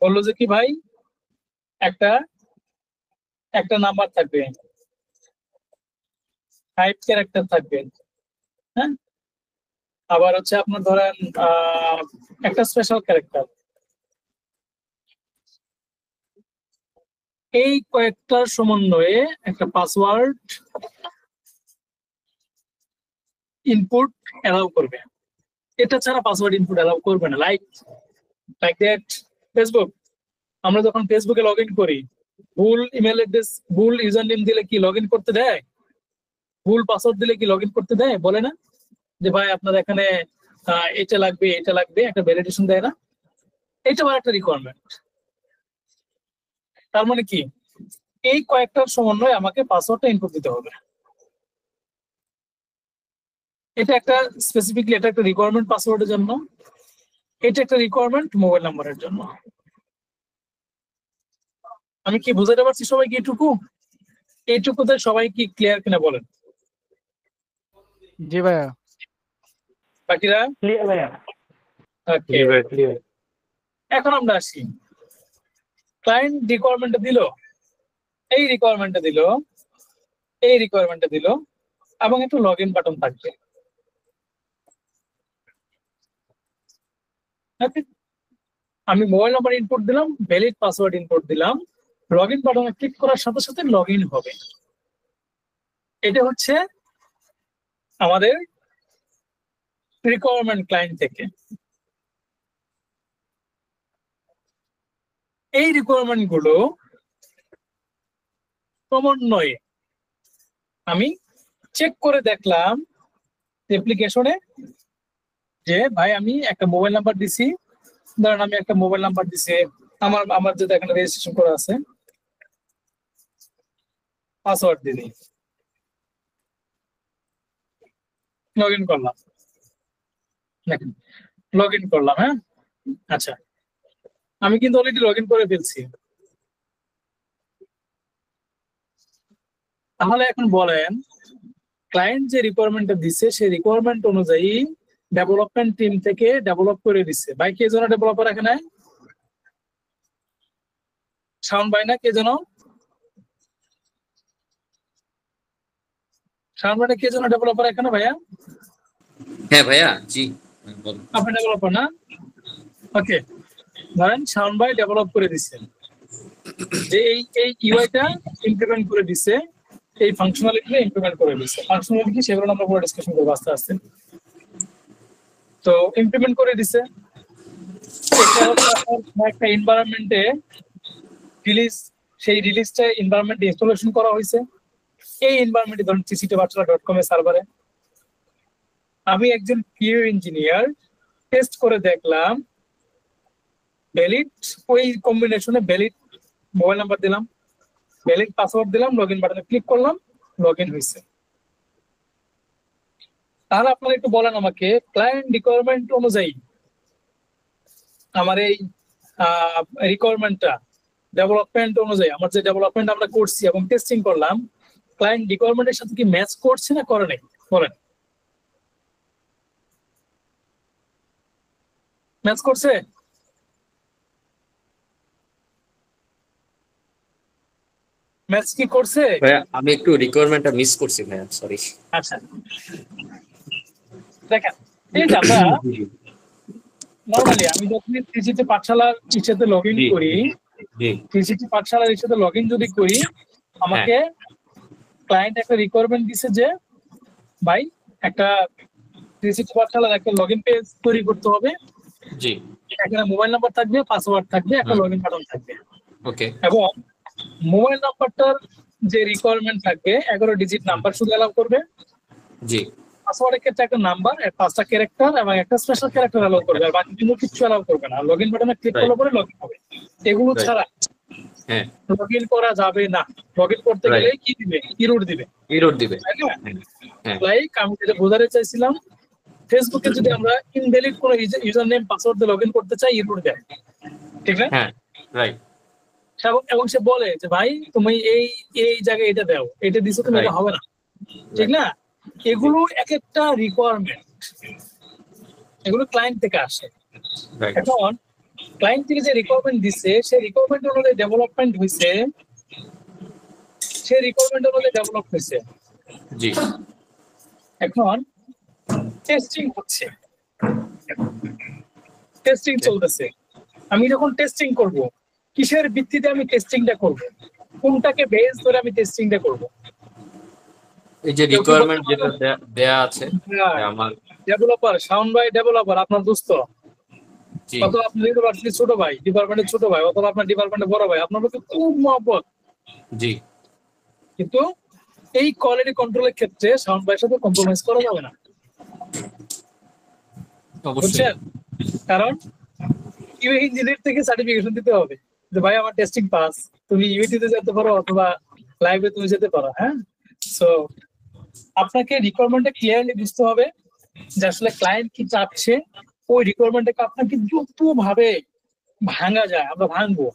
বললো যে কি ভাই একটা নাম্বার থাকবে, 5 ক্যারেক্টার থাকবে, হ্যাঁ, আবার হচ্ছে আপনার ধরেন একটা স্পেশাল ক্যারেক্টার। এই কয়েকটার সমন্বয়ে একটা পাসওয়ার্ড ইনপুট অ্যালাউ করবে, এটা ছাড়া পাসওয়ার্ড ইনপুট অ্যালাউ করবে না। লাইক দ্যাট ফেসবুক, আমরা যখন ফেসবুকে লগ ইন করি, ভুল ইমেল অ্যাড্রেস, ভুল ইউজার নেম দিলে কি লগ ইন করতে দেয়? ভুল পাসওয়ার্ড দিলে কি লগ ইন করতে দেয়? বলে না যে ভাই আপনার এখানে এটা লাগবে, একটা ভ্যালিডেশন দেয় না? এটা আবার একটা রিকোয়ারমেন্ট। তার মানে কি এই কয়েকটার সমন্বয়ে আমাকে পাসওয়ার্ডটা ইনপুট দিতে হবে। এটা একটা স্পেসিফিকলি এটা একটা রিকোয়ারমেন্ট পাসওয়ার্ডের জন্য, এটা একটা রিকোয়ারমেন্ট মোবাইল নাম্বারের জন্য। আমি কি বুঝাতে পারছি সবাইকে? এইটুকুতে সবাই কি ক্লিয়ার কিনা বলেন? জি ভাইয়া। বাকিরা ক্লিয়ার ভাইয়া। ওকে, এখন আমরা আসি, ক্লায়েন্ট রিকোয়ারমেন্টটা দিল, এই রিকোয়ারমেন্টটা দিল, এবং একটু লগ ইন বাটন থাকবে। আমি মোবাইল নাম্বার ইনপুট দিলাম, ভ্যালিড পাসওয়ার্ড ইনপুট দিলাম, লগ ইন বাটনে ক্লিক করার সাথে সাথে লগ ইন হবে। এটা হচ্ছে আমাদের রিকোয়ারমেন্ট ক্লায়েন্ট থেকে। এই রিকোয়ারমেন্ট গুলো সমন্বয়ে আমি চেক করে দেখলাম অ্যাপ্লিকেশনে যে ভাই আমি একটা মোবাইল নাম্বার দিছি, ধরেন আমি একটা মোবাইল নাম্বার দিছি, আমার যেটা এখানে রেজিস্ট্রেশন করা আছে, পাসওয়ার্ড দিয়ে দিই, লগ ইন করলাম, দেখেন লগ ইন করলাম। হ্যাঁ, আচ্ছা, আমি কিন্তু অলরেডি লগ ইন করে ফেলছি। তাহলে এখন বলেন ক্লায়েন্ট যে রিকোয়ারমেন্টটা দিচ্ছে সেই রিকোয়ারমেন্ট অনুযায়ী ডেভেলপমেন্ট টিম থেকে ডেভেলপ করে দিচ্ছে। ভাই কে যেন ডেভেলপার এখানে? শাওন ভাই না কে যেন? শাওন ভাই কে যেন ডেভেলপার এখানে? ভাইয়া? হ্যাঁ ভাইয়া, জি বলুন। আপনি ডেভেলপার না? ওকে, ধরেন শাওন ভাই ডেভেলপ করে দিচ্ছে যে এই ইউআইটা ইমপ্লিমেন্ট করে দিচ্ছে, এই ফাংশনালিটিটা ইমপ্লিমেন্ট করে দিচ্ছে। ফাংশনালিটি সেগুলো আমরা পুরো ডিসকাশন করব আস্তে আস্তে। তো ইমপ্লিমেন্ট করে দিচ্ছে, এটা হচ্ছে একটা এনভায়রনমেন্টে রিলিজ, সেই রিলিজটা এনভায়রনমেন্টে ইনস্টলেশন করা হয়েছে। এই এনভায়রনমেন্টে ধরুন cctbachelor.com এর সার্ভারে আমি একজন কিউ ইঞ্জিনিয়ার টেস্ট করে দেখলাম ভ্যালিড, ওই কম্বিনেশনে ভ্যালিড মোবাইল নাম্বার দিলাম, ভ্যালিড পাসওয়ার্ড দিলাম, লগ ইন বাটনে ক্লিক করলাম, লগ ইন হয়েছে। তাহলে আপনারা একটু বলেন আমাকে, ক্লায়েন্ট রিকোয়ারমেন্ট অনুযায়ী আমার এই রিকোয়ারমেন্টটা ডেভেলপমেন্ট অনুযায়ী, আমার যে ডেভেলপমেন্ট আমরা করছি এবং টেস্টিং করলাম, ক্লায়েন্ট রিকোয়ারমেন্টের সাথে কি ম্যাচ করছে না করে নাই? বলেন, ম্যাচ করছে? ম্যাচ কি করছে? ভাইয়া আমি একটু রিকোয়ারমেন্টটা মিস করছি ভাইয়া, সরি। আচ্ছা, দেখেন এই যে আমরা নরমালি আমি যখন টিসিটি পাঠশালার ইচ্ছাতে লগ ইন করি, টিসিটি পাঠশালার ইচ্ছাতে লগ ইন যদি করি, আমাকে ক্লায়েন্ট একটা রিকোয়ারমেন্ট দিছে যে ভাই একটা টিসিটি পাঠশালার একটা লগ ইন পেজ তৈরি করতে হবে, জি, এখানে মোবাইল নাম্বার থাকবে, পাসওয়ার্ড থাকবে, একটা লগ ইন বাটন থাকবে। ওকে, এবং মোবাইল নাম্বারটার যে রিকোয়ারমেন্ট থাকবে 11 ডিজিট নাম্বার শুধু অ্যালাউ করবে। জি পাসওয়ার্ডের ক্ষেত্রে একটা নাম্বার, 5টা ক্যারেক্টার এবং একটা স্পেশাল ক্যারেক্টার অ্যালাউ করবে, আর বাকি কোনো কিছু অ্যালাউ করবে না। লগইন বাটনে ক্লিক করলে পরে লগইন হবে। এগুলো Right. ছাড়া হ্যাঁ লগইন করা যাবে না। লগইন করতে Right. গেলে কি দিবে? ইরোড দিবে, ইরোড দিবে। তাই না? হ্যাঁ লাইক আমি যেটা বোঝাতে চাইছিলাম, ফেসবুকে যদি আমরা ইনভ্যালিড কোনো ইউজার নেম পাসওয়ার্ড দিয়ে লগইন করতে চাই, ইরোড দেয়, ঠিক না? হ্যাঁ রাইট এবং সে বলে যে ভাই তুমি এই এই জায়গায় এটা দাও, এটা দিছো তুমি, এটা Right. হবে না, ঠিক না? এগুলো এক একটা রিকোয়ারমেন্ট, এগুলো ক্লায়েন্ট থেকে আসে। রাইট এখন ক্লায়েন্ট থেকে যে রিকোয়ারমেন্ট দিচ্ছে, সেই রিকোয়ারমেন্ট অনুযায়ী ডেভেলপমেন্ট হয়েছে, সেই রিকোয়ারমেন্ট অনুযায়ী ডেভেলপ হয়েছে। জি এখন টেস্টিং হচ্ছে, টেস্টিং চলতেছে। আমি যখন টেস্টিং করব, কিসের ভিত্তিতে আমি টেস্টিংটা করব, কোনটাকে বেস ধরে আমি টেস্টিংটা করব? এই যে রিকোয়ারমেন্ট যেটা দেয়া আছে যে আমার ডেভেলপার, সাউন্ড ভাই ডেভেলপার আপনার দোস্ত, জি অথবা আপনার ইউনিভার্সিটির ছোট ভাই, ডিপার্টমেন্টের ছোট ভাই, অথবা আপনার ডিপার্টমেন্টের বড় ভাই, আপনার প্রতি খুব মহব্বত। জি কিন্তু এই কোয়ালিটি কন্ট্রোলের ক্ষেত্রে সাউন্ড ভাইয়ের সাথে কম্প্রোমাইজ করা যাবে না, অবশ্যই বুঝছেন? কারণ ইউএ ইঞ্জিনিয়ার থেকে সার্টিফিকেশন দিতে হবে যে ভাই আমার টেস্টিং পাস, তুমি ইউটিতে যেতে পারো অথবা লাইভে তুমি যেতে পারো। হ্যাঁ, সো আপনাকে রিকোয়ারমেন্টটা ক্লিয়ারলি বুঝতে হবে যে আসলে ক্লায়েন্ট কি চাচ্ছে। ওই রিকোয়ারমেন্টটাকে আপনাকে যত ভাবে ভাঙা যায় আমরা ভাঙবো,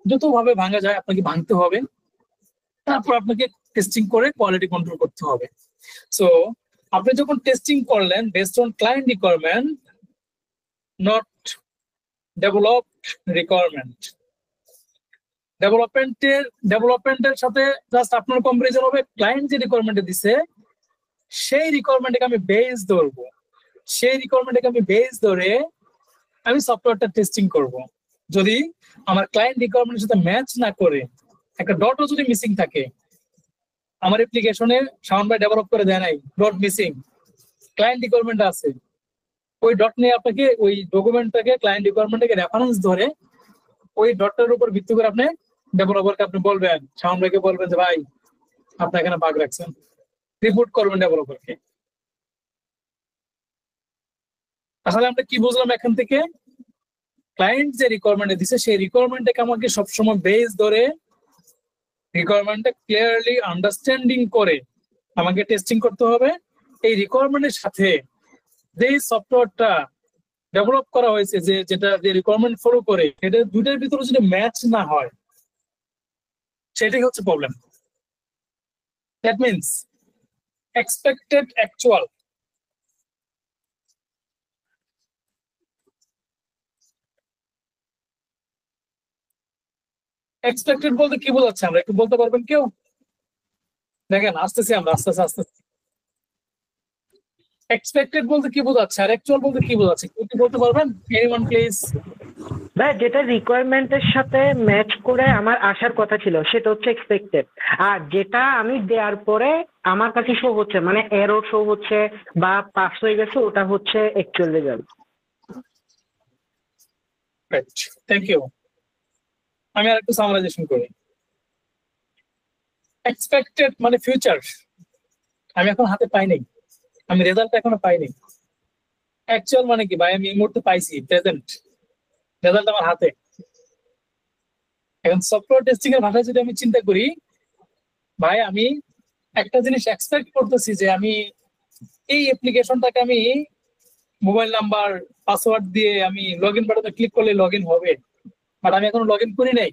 যত ভাবে ভাঙা যায় আপনাকে ভাঙতে হবে। তারপর আপনাকে টেস্টিং করে কোয়ালিটি কন্ট্রোল করতে হবে। সো আপনি যখন টেস্টিং করলেন based on client requirement, not developed requirement, ডেভেলপমেন্টের সাথে জাস্ট আপনার কম্পারিজন হবে ক্লায়েন্ট যে রিকোয়ারমেন্ট দিছে সেই রিকোয়ারমেন্টকে আমি বেস ধরবো, সেই রিকোয়ারমেন্টকে আমি বেস ধরে আমি সফটওয়্যারটা টেস্টিং করব। যদি আমার ক্লায়েন্ট রিকোয়ারমেন্টের সাথে ম্যাচ না করে, একটা ডটও যদি মিসিং থাকে, আমার অ্যাপ্লিকেশনে সাউন্ড বাই ডেভেলপ করে দেয় নাই, ডট মিসিং, ক্লায়েন্ট রিকোয়ারমেন্ট আছে, ওই ডট নিয়ে আপনাকে ওই ডকুমেন্টটাকে ক্লায়েন্ট রিকোয়ারমেন্টটাকে রেফারেন্স ধরে ওই ডটটার উপর ভিত্তি করে আপনি ডেভেলপারকে আপনি বলবেন, সাউন্ড বাইকে বলবেন যে ভাই আপনি এখানে বাগ রাখছেন, রিপোর্ট করবেন ডেভেলপারকে। তাহলে আমরা কি বুঝলাম এখান থেকে? ক্লায়েন্ট যে রিকোয়ারমেন্ট দিছে সেই রিকোয়ারমেন্টটাকে আমাকে সবসময় বেস ধরে রিকোয়ারমেন্টটা ক্লিয়ারলি আন্ডারস্ট্যান্ডিং করে আমাকে টেস্টিং করতে হবে। এই রিকোয়ারমেন্টের সাথে যে সফটওয়্যারটা ডেভেলপ করা হয়েছে, যেটা যে রিকোয়ারমেন্ট ফলো করে, এটা দুইটার ভিতরে যদি ম্যাচ না হয় সেটাই হচ্ছে problem. That means expected actual. Expected বলতে কি বোঝাচ্ছে আমরা একটু বলতে পারবেন কেউ? দেখেন আসতেছি আমরা আস্তে আস্তে। এক্সপেক্টেড বলতে কি বোঝাচ্ছে আর অ্যাকচুয়াল বলতে কি বোঝাচ্ছে একটু বলতে পারবেন? Anyone please. ভাই যেটা রিকোয়ারমেন্টের সাথে ম্যাচ করে আমার আসার কথা ছিল সেটা হচ্ছে এক্সপেক্টেড, আর যেটা আমি দেওয়ার পরে আমার কাছে শো হচ্ছে মানে এরর শো হচ্ছে বা পাস হয়ে গেছে, ওটা হচ্ছে অ্যাকচুয়াল রেজাল্ট। Thank you. আমি আর একটু সামারাইজেশন করি। এক্সপেক্টেড মানে ফিউচার, আমি এখন হাতে পাইনি, আমি রেজাল্ট এখনো পাইনি। অ্যাকচুয়াল মানে কি ভাই, আমি এই মুহূর্তে পাইছি, প্রেজেন্ট, রেজাল্ট আমার হাতে। এখন সফটওয়্যার টেস্টিং এর ভাষায় যদি আমি চিন্তা করি, ভাই আমি একটা জিনিস এক্সপেক্ট করতেছি যে আমি এই অ্যাপ্লিকেশনটাকে আমি মোবাইল নাম্বার পাসওয়ার্ড দিয়ে আমি লগ ইন বাটনে ক্লিক করলে লগ ইন হবে, বাট আমি এখনো লগ ইন করি নাই,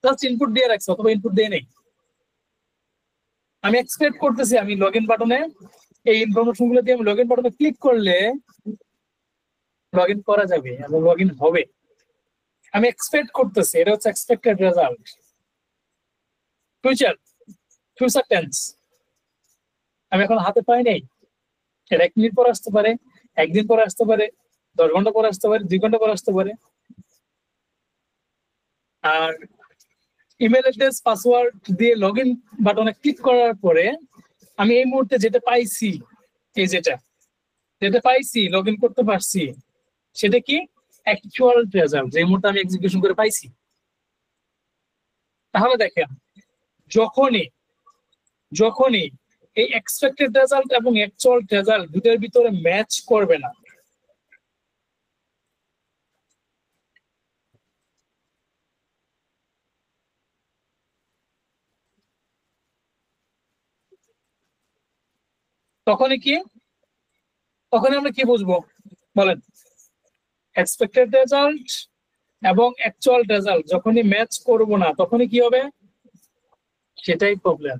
জাস্ট ইনপুট দিয়ে রাখছি অথবা ইনপুট দিয়ে নেই। আমি এক্সপেক্ট করতেছি আমি লগ ইন বাটনে এই ইনফরমেশন গুলো দিয়ে আমি লগ ইন বাটনে ক্লিক করলে লগ ইন করা যাবে এবং লগ ইন হবে। আমি এক্সপেক্ট করতেছি, এটা হচ্ছে এক্সপেক্টেড রেজাল্ট। ফিউচার টেন্স, আমি এখন হাতে পাই নাই, এটা 1 মিনিট পর আসতে পারে, 1 দিন পরে আসতে পারে, 10 ঘন্টা পরে আসতে পারে, 2 ঘন্টা পরে আসতে পারে। আর ইমেল অ্যাড্রেস পাসওয়ার্ড দিয়ে লগ ইন বাটনে ক্লিক করার পরে আমি এই মুহূর্তে যেটা পাইছি, এই যেটা পাইছি লগ ইন করতে পারছি, সেটা কি অ্যাকচুয়াল রেজাল্ট, যে মুহূর্তে আমি এক্সিকিউশন করে পাইছি। তাহলে দেখেন যখনই যখনই এই এক্সপেক্টেড রেজাল্ট এবং অ্যাকচুয়াল রেজাল্ট দুটোর ভিতরে ম্যাচ করবে না, তখনই কি তখনই আমরা কি বুঝবো বলেন? এক্সপেক্টেড রেজাল্ট এবং অ্যাকচুয়াল রেজাল্ট যখনই ম্যাচ করব না তখনই কি হবে? সেটাই প্রবলেম।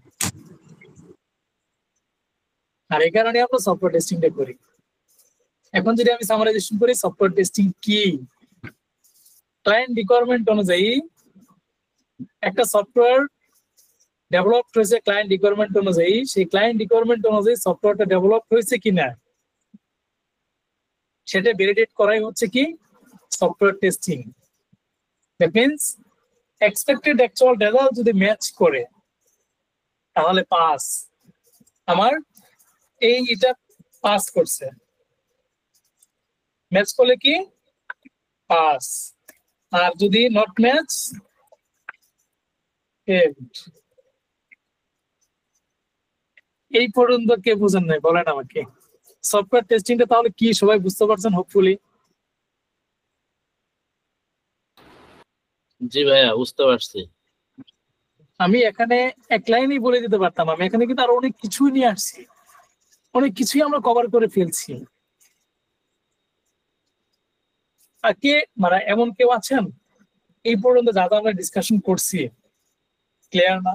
আর এই কারণে আমরা সফটওয়্যার টেস্টিংটা করি। এখন যদি আমি সামারাইজেশন করি, সফটওয়্যার টেস্টিং কি? ক্লায়েন্ট রিকোয়ারমেন্ট অনুযায়ী একটা সফটওয়্যার ডেভেলপ হয়েছে, ক্লায়েন্ট রিকোয়ারমেন্ট অনুযায়ী, সেই ক্লায়েন্ট রিকোয়ারমেন্ট অনুযায়ী সফটওয়্যারটা ডেভেলপ হয়েছে কিনা সেটা ভ্যালিডেট করাই হচ্ছে কি software testing. That means expected actual result যদি ম্যাচ করে তাহলে পাস। আমার এটা পাস করছে, ম্যাচ করলে কি পাস, আর যদি নট ম্যাচ ফেইলড। এই পর্যন্ত কে বুঝেন নাই বলেন আমাকে? সফটওয়্যার টেস্টিংটা তাহলে কি সবাই বুঝতে পারছেন হোপফুলি? জি ভাইয়া বুঝতে পারছি। আমি এখানে এক লাইনই বলে দিতে পারতাম, আমি এখানে কিন্তু আরো অনেক কিছুই নিয়ে আসছি, অনেক কিছুই আমরা কভার করে ফেলছি। আর কে মানে এমন কেউ আছেন এই পর্যন্ত যা যা আমরা ডিসকাশন করছি ক্লিয়ার না?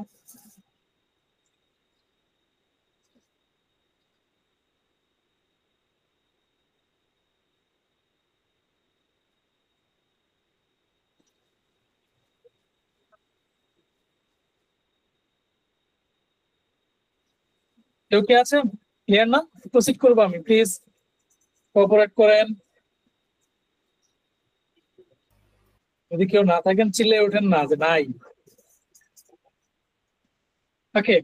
কেউ কে আছেন ক্লিয়ার না? প্রসিড করবো আমি, প্লিজ কোঅপারেট করেন। যদি কেউ না থাকেন চিল্লে ওঠেন না যে নাই। ওকে,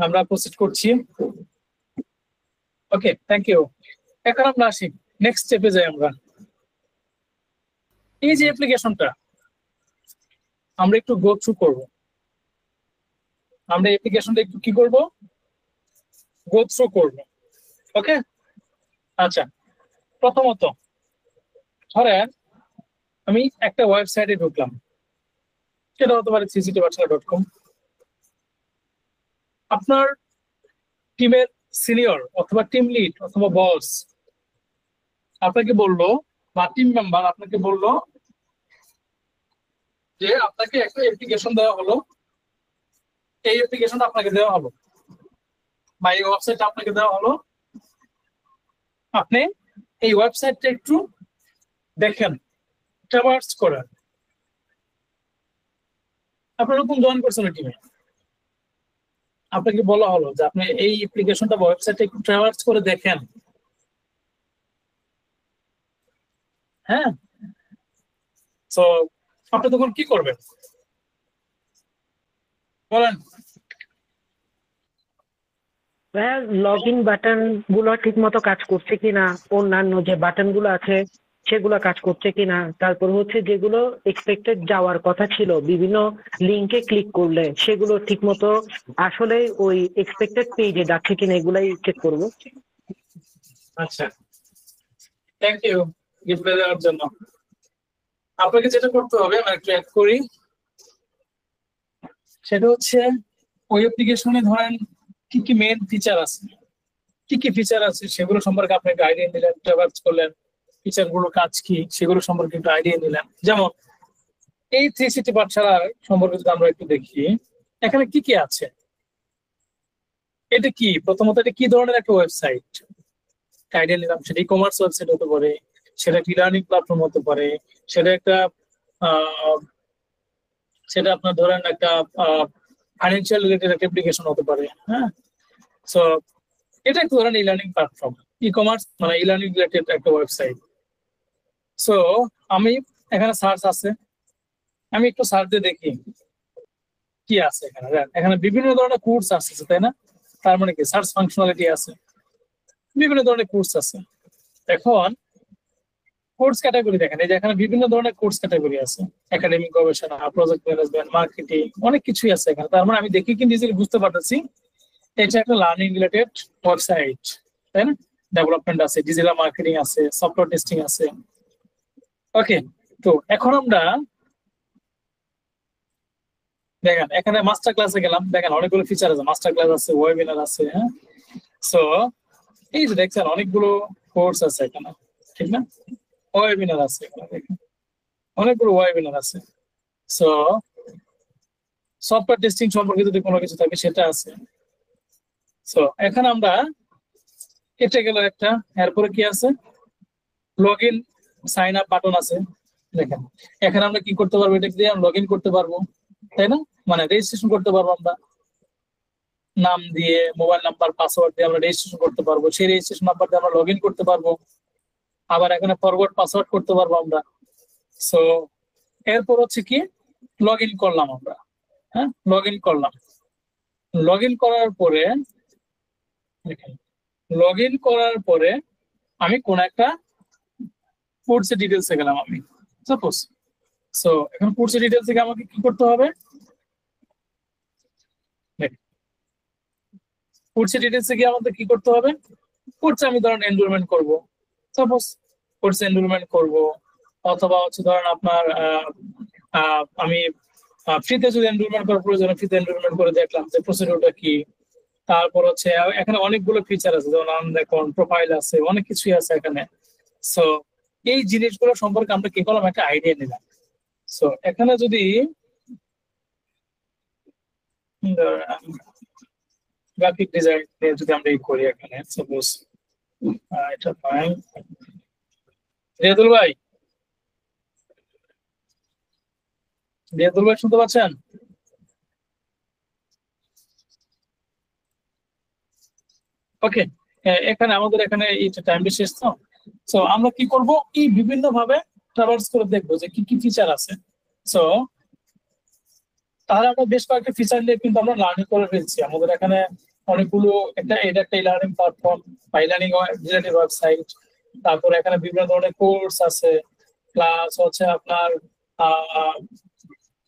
আমরা প্রসিড করছি। ওকে, থ্যাংক ইউ। এখন আমরা আসি নেক্সট স্টেপে যাই। আমরা এই যে অ্যাপ্লিকেশনটা আমরা একটু গো থ্রু করবো। আমরা অ্যাপ্লিকেশনটা একটু কি করব? গো থ্রু করব। ওকে, আচ্ছা, প্রথমত ধরেন আমি একটা ওয়েবসাইটে ঢুকলাম, সেটা হতে পারে cctpathshala.com। আপনার টিমের সিনিয়র অথবা টিম লিড অথবা বস আপনাকে বললো, বা টিম মেম্বার আপনাকে বললো যে আপনাকে একটা অ্যাপ্লিকেশন দেওয়া হলো, এই অ্যাপ্লিকেশনটা আপনাকে দেওয়া হলো বা এই ওয়েবসাইটটা আপনাকে দেওয়া হলো, আপনি এই ওয়েবসাইটটা একটু দেখেন, ট্রাভার্স করেন। আপনি নতুন জয়েন করছেন টিমে, আপনাকে বলা হলো যে আপনি এই অ্যাপ্লিকেশনটা বা ওয়েবসাইটটা একটু ট্রাভার্স করে দেখেন। হ্যাঁ, তো আপনি তখন কি করবেন বলেন? লগ ইন বাটন গুলো ঠিক মতো কাজ করছে কিনা, অন্যান্য যে বাটন গুলো আছে সেগুলো কাজ করছে কিনা, তারপর হচ্ছে যেগুলো এক্সপেক্টেড যাওয়ার কথা ছিল বিভিন্ন লিঙ্কে ক্লিক করলে সেগুলো ঠিক মতো আসলে ওই এক্সপেক্টেড পেজে যাচ্ছে কিনা, এগুলাই চেক করবো। আচ্ছা, থ্যাংক ইউ গিফট দেওয়ার জন্য। আপনাকে যেটা করতে হবে আমি একটু অ্যাড করি, সেটা হচ্ছে ওই অ্যাপ্লিকেশনে ধরেন কি কি মেইন ফিচার আছে, কি কি ফিচার আছে সেগুলো সম্পর্কে আপনি একটা আইডিয়া নিলেন, ট্রাভার্স করলেন, ফিচার গুলো কাজ কি সেগুলো সম্পর্কে একটু আইডিয়া নিলেন। যেমন এই 360 পাঠশালা সম্পর্কে যদি আমরা একটু দেখি, এখানে কি কি আছে, এটা কি, প্রথমত এটা কি ধরনের একটা ওয়েবসাইট আইডিয়া নিলাম। সেটা ই কমার্স ওয়েবসাইট হতে পারে, সেটা একটা লার্নিং প্ল্যাটফর্ম হতে পারে, সেটা একটা সেটা আপনার ধরেন একটা ফাইন্যান্সিয়াল রিলেটেড একটা অ্যাপ্লিকেশন হতে পারে। হ্যাঁ, সো এটা একটা ধরেন e learning platform, e commerce মানে ই লার্নিং রিলেটেড একটা ওয়েবসাইট। সো আমি এখানে সার্চ আছে, আমি একটু সার্চ দিয়ে দেখি কি আছে এখানে। এখানে বিভিন্ন ধরনের কোর্স আছে, তাই না? তার মানে কি সার্চ ফাংশনালিটি আছে, বিভিন্ন ধরনের কোর্স আছে। এখন কোর্স ক্যাটাগরি দেখেন, এই যে এখানে বিভিন্ন ধরনের কোর্স ক্যাটাগরি আছে, একাডেমিক গবেষণা, প্রজেক্ট ম্যানেজমেন্ট, মার্কেটিং, অনেক কিছুই আছে এখানে। তার মানে আমি দেখি কিন্তু ইজিলি বুঝতে পারতেছি এটা একটা লার্নিং রিলেটেড ওয়েবসাইট, তাই না? ডেভেলপমেন্ট আছে, ডিজিটাল মার্কেটিং আছে, সফটওয়্যার টেস্টিং আছে। ওকে, তো এখন আমরা দেখেন এখানে মাস্টার ক্লাসে গেলাম, দেখেন অনেকগুলো ফিচার আছে, মাস্টার ক্লাস আছে, ওয়েবিনার আছে, হ্যাঁ। সো এই যে দেখছেন অনেকগুলো কোর্স আছে এখানে, ঠিক না? ওয়েবিনার আছে এখানে, দেখেন অনেকগুলো ওয়েবিনার আছে। সো সফটওয়্যার টেস্টিং সম্পর্কে যদি কোনো কিছু থাকে সেটা আছে। সো এখানে আমরা এটা গেল একটা, এরপরে কি আছে, log in sign up button আছে। দেখেন এখানে আমরা কি করতে পারবো, এটা দিয়ে লগ ইন করতে পারবো, তাই না? মানে রেজিস্ট্রেশন করতে পারবো আমরা, নাম দিয়ে মোবাইল নাম্বার পাসওয়ার্ড দিয়ে আমরা রেজিস্ট্রেশন করতে পারবো, সেই রেজিস্ট্রেশন নাম্বার দিয়ে আমরা লগ ইন করতে পারবো, আবার এখানে ফরওয়ার্ড পাসওয়ার্ড করতে পারবো আমরা। সো এরপর হচ্ছে কি লগ ইন করলাম আমরা, হ্যাঁ লগ ইন করলাম। লগ ইন করার পরে দেখেন, লগ ইন করার পরে আমি কোন একটা কোর্সের ডিটেলসে গেলাম আমি সাপোজ। সো এখন কোর্সের ডিটেলস থেকে আমাকে কি করতে হবে, কোর্সের ডিটেলসে গিয়ে আমাদের কি করতে হবে, কোর্সে আমি ধরেন এনরোলমেন্ট করব, সাপোজ কোর্সে এনরোলমেন্ট করব, অথবা হচ্ছে ধরেন আপনার আমি ফ্রিতে যদি এনরোলমেন্ট করার প্রয়োজন, ফ্রিতে এনরোলমেন্ট করে দেখলাম যে প্রসিডিউরটা কি। তারপর হচ্ছে এখানে অনেকগুলো ফিচার আছে, যেমন দেখুন প্রোফাইল আছে, অনেক কিছুই আছে এখানে। সো এই জিনিসগুলো সম্পর্কে আমরা কি করলাম, একটা আইডিয়া নিলাম। সো এখানে যদি গ্রাফিক ডিজাইন যদি আমরা এই করি এখানে, সাপোজ এটা পাই, রিয়াদুল ভাই, রিয়াদুল ভাই শুনতে পাচ্ছেন? ওকে, এখানে আমাদের এখানে টাইম শেষ তো। সো আমরা কি করব, এই বিভিন্ন ভাবে ট্রাভার্স করে দেখবো যে কি কি ফিচার আছে। সো তাহলে আমরা বেশ কয়েকটা ফিচার নিয়ে কিন্তু আমরা লার্নিং করে ফেলছি। আমাদের এখানে অনেকগুলো, এটা একটা লার্নিং প্ল্যাটফর্ম বা লার্নিং রিলেটেড ওয়েবসাইট। তারপরে এখানে বিভিন্ন ধরনের কোর্স আছে, প্লাস হচ্ছে আপনার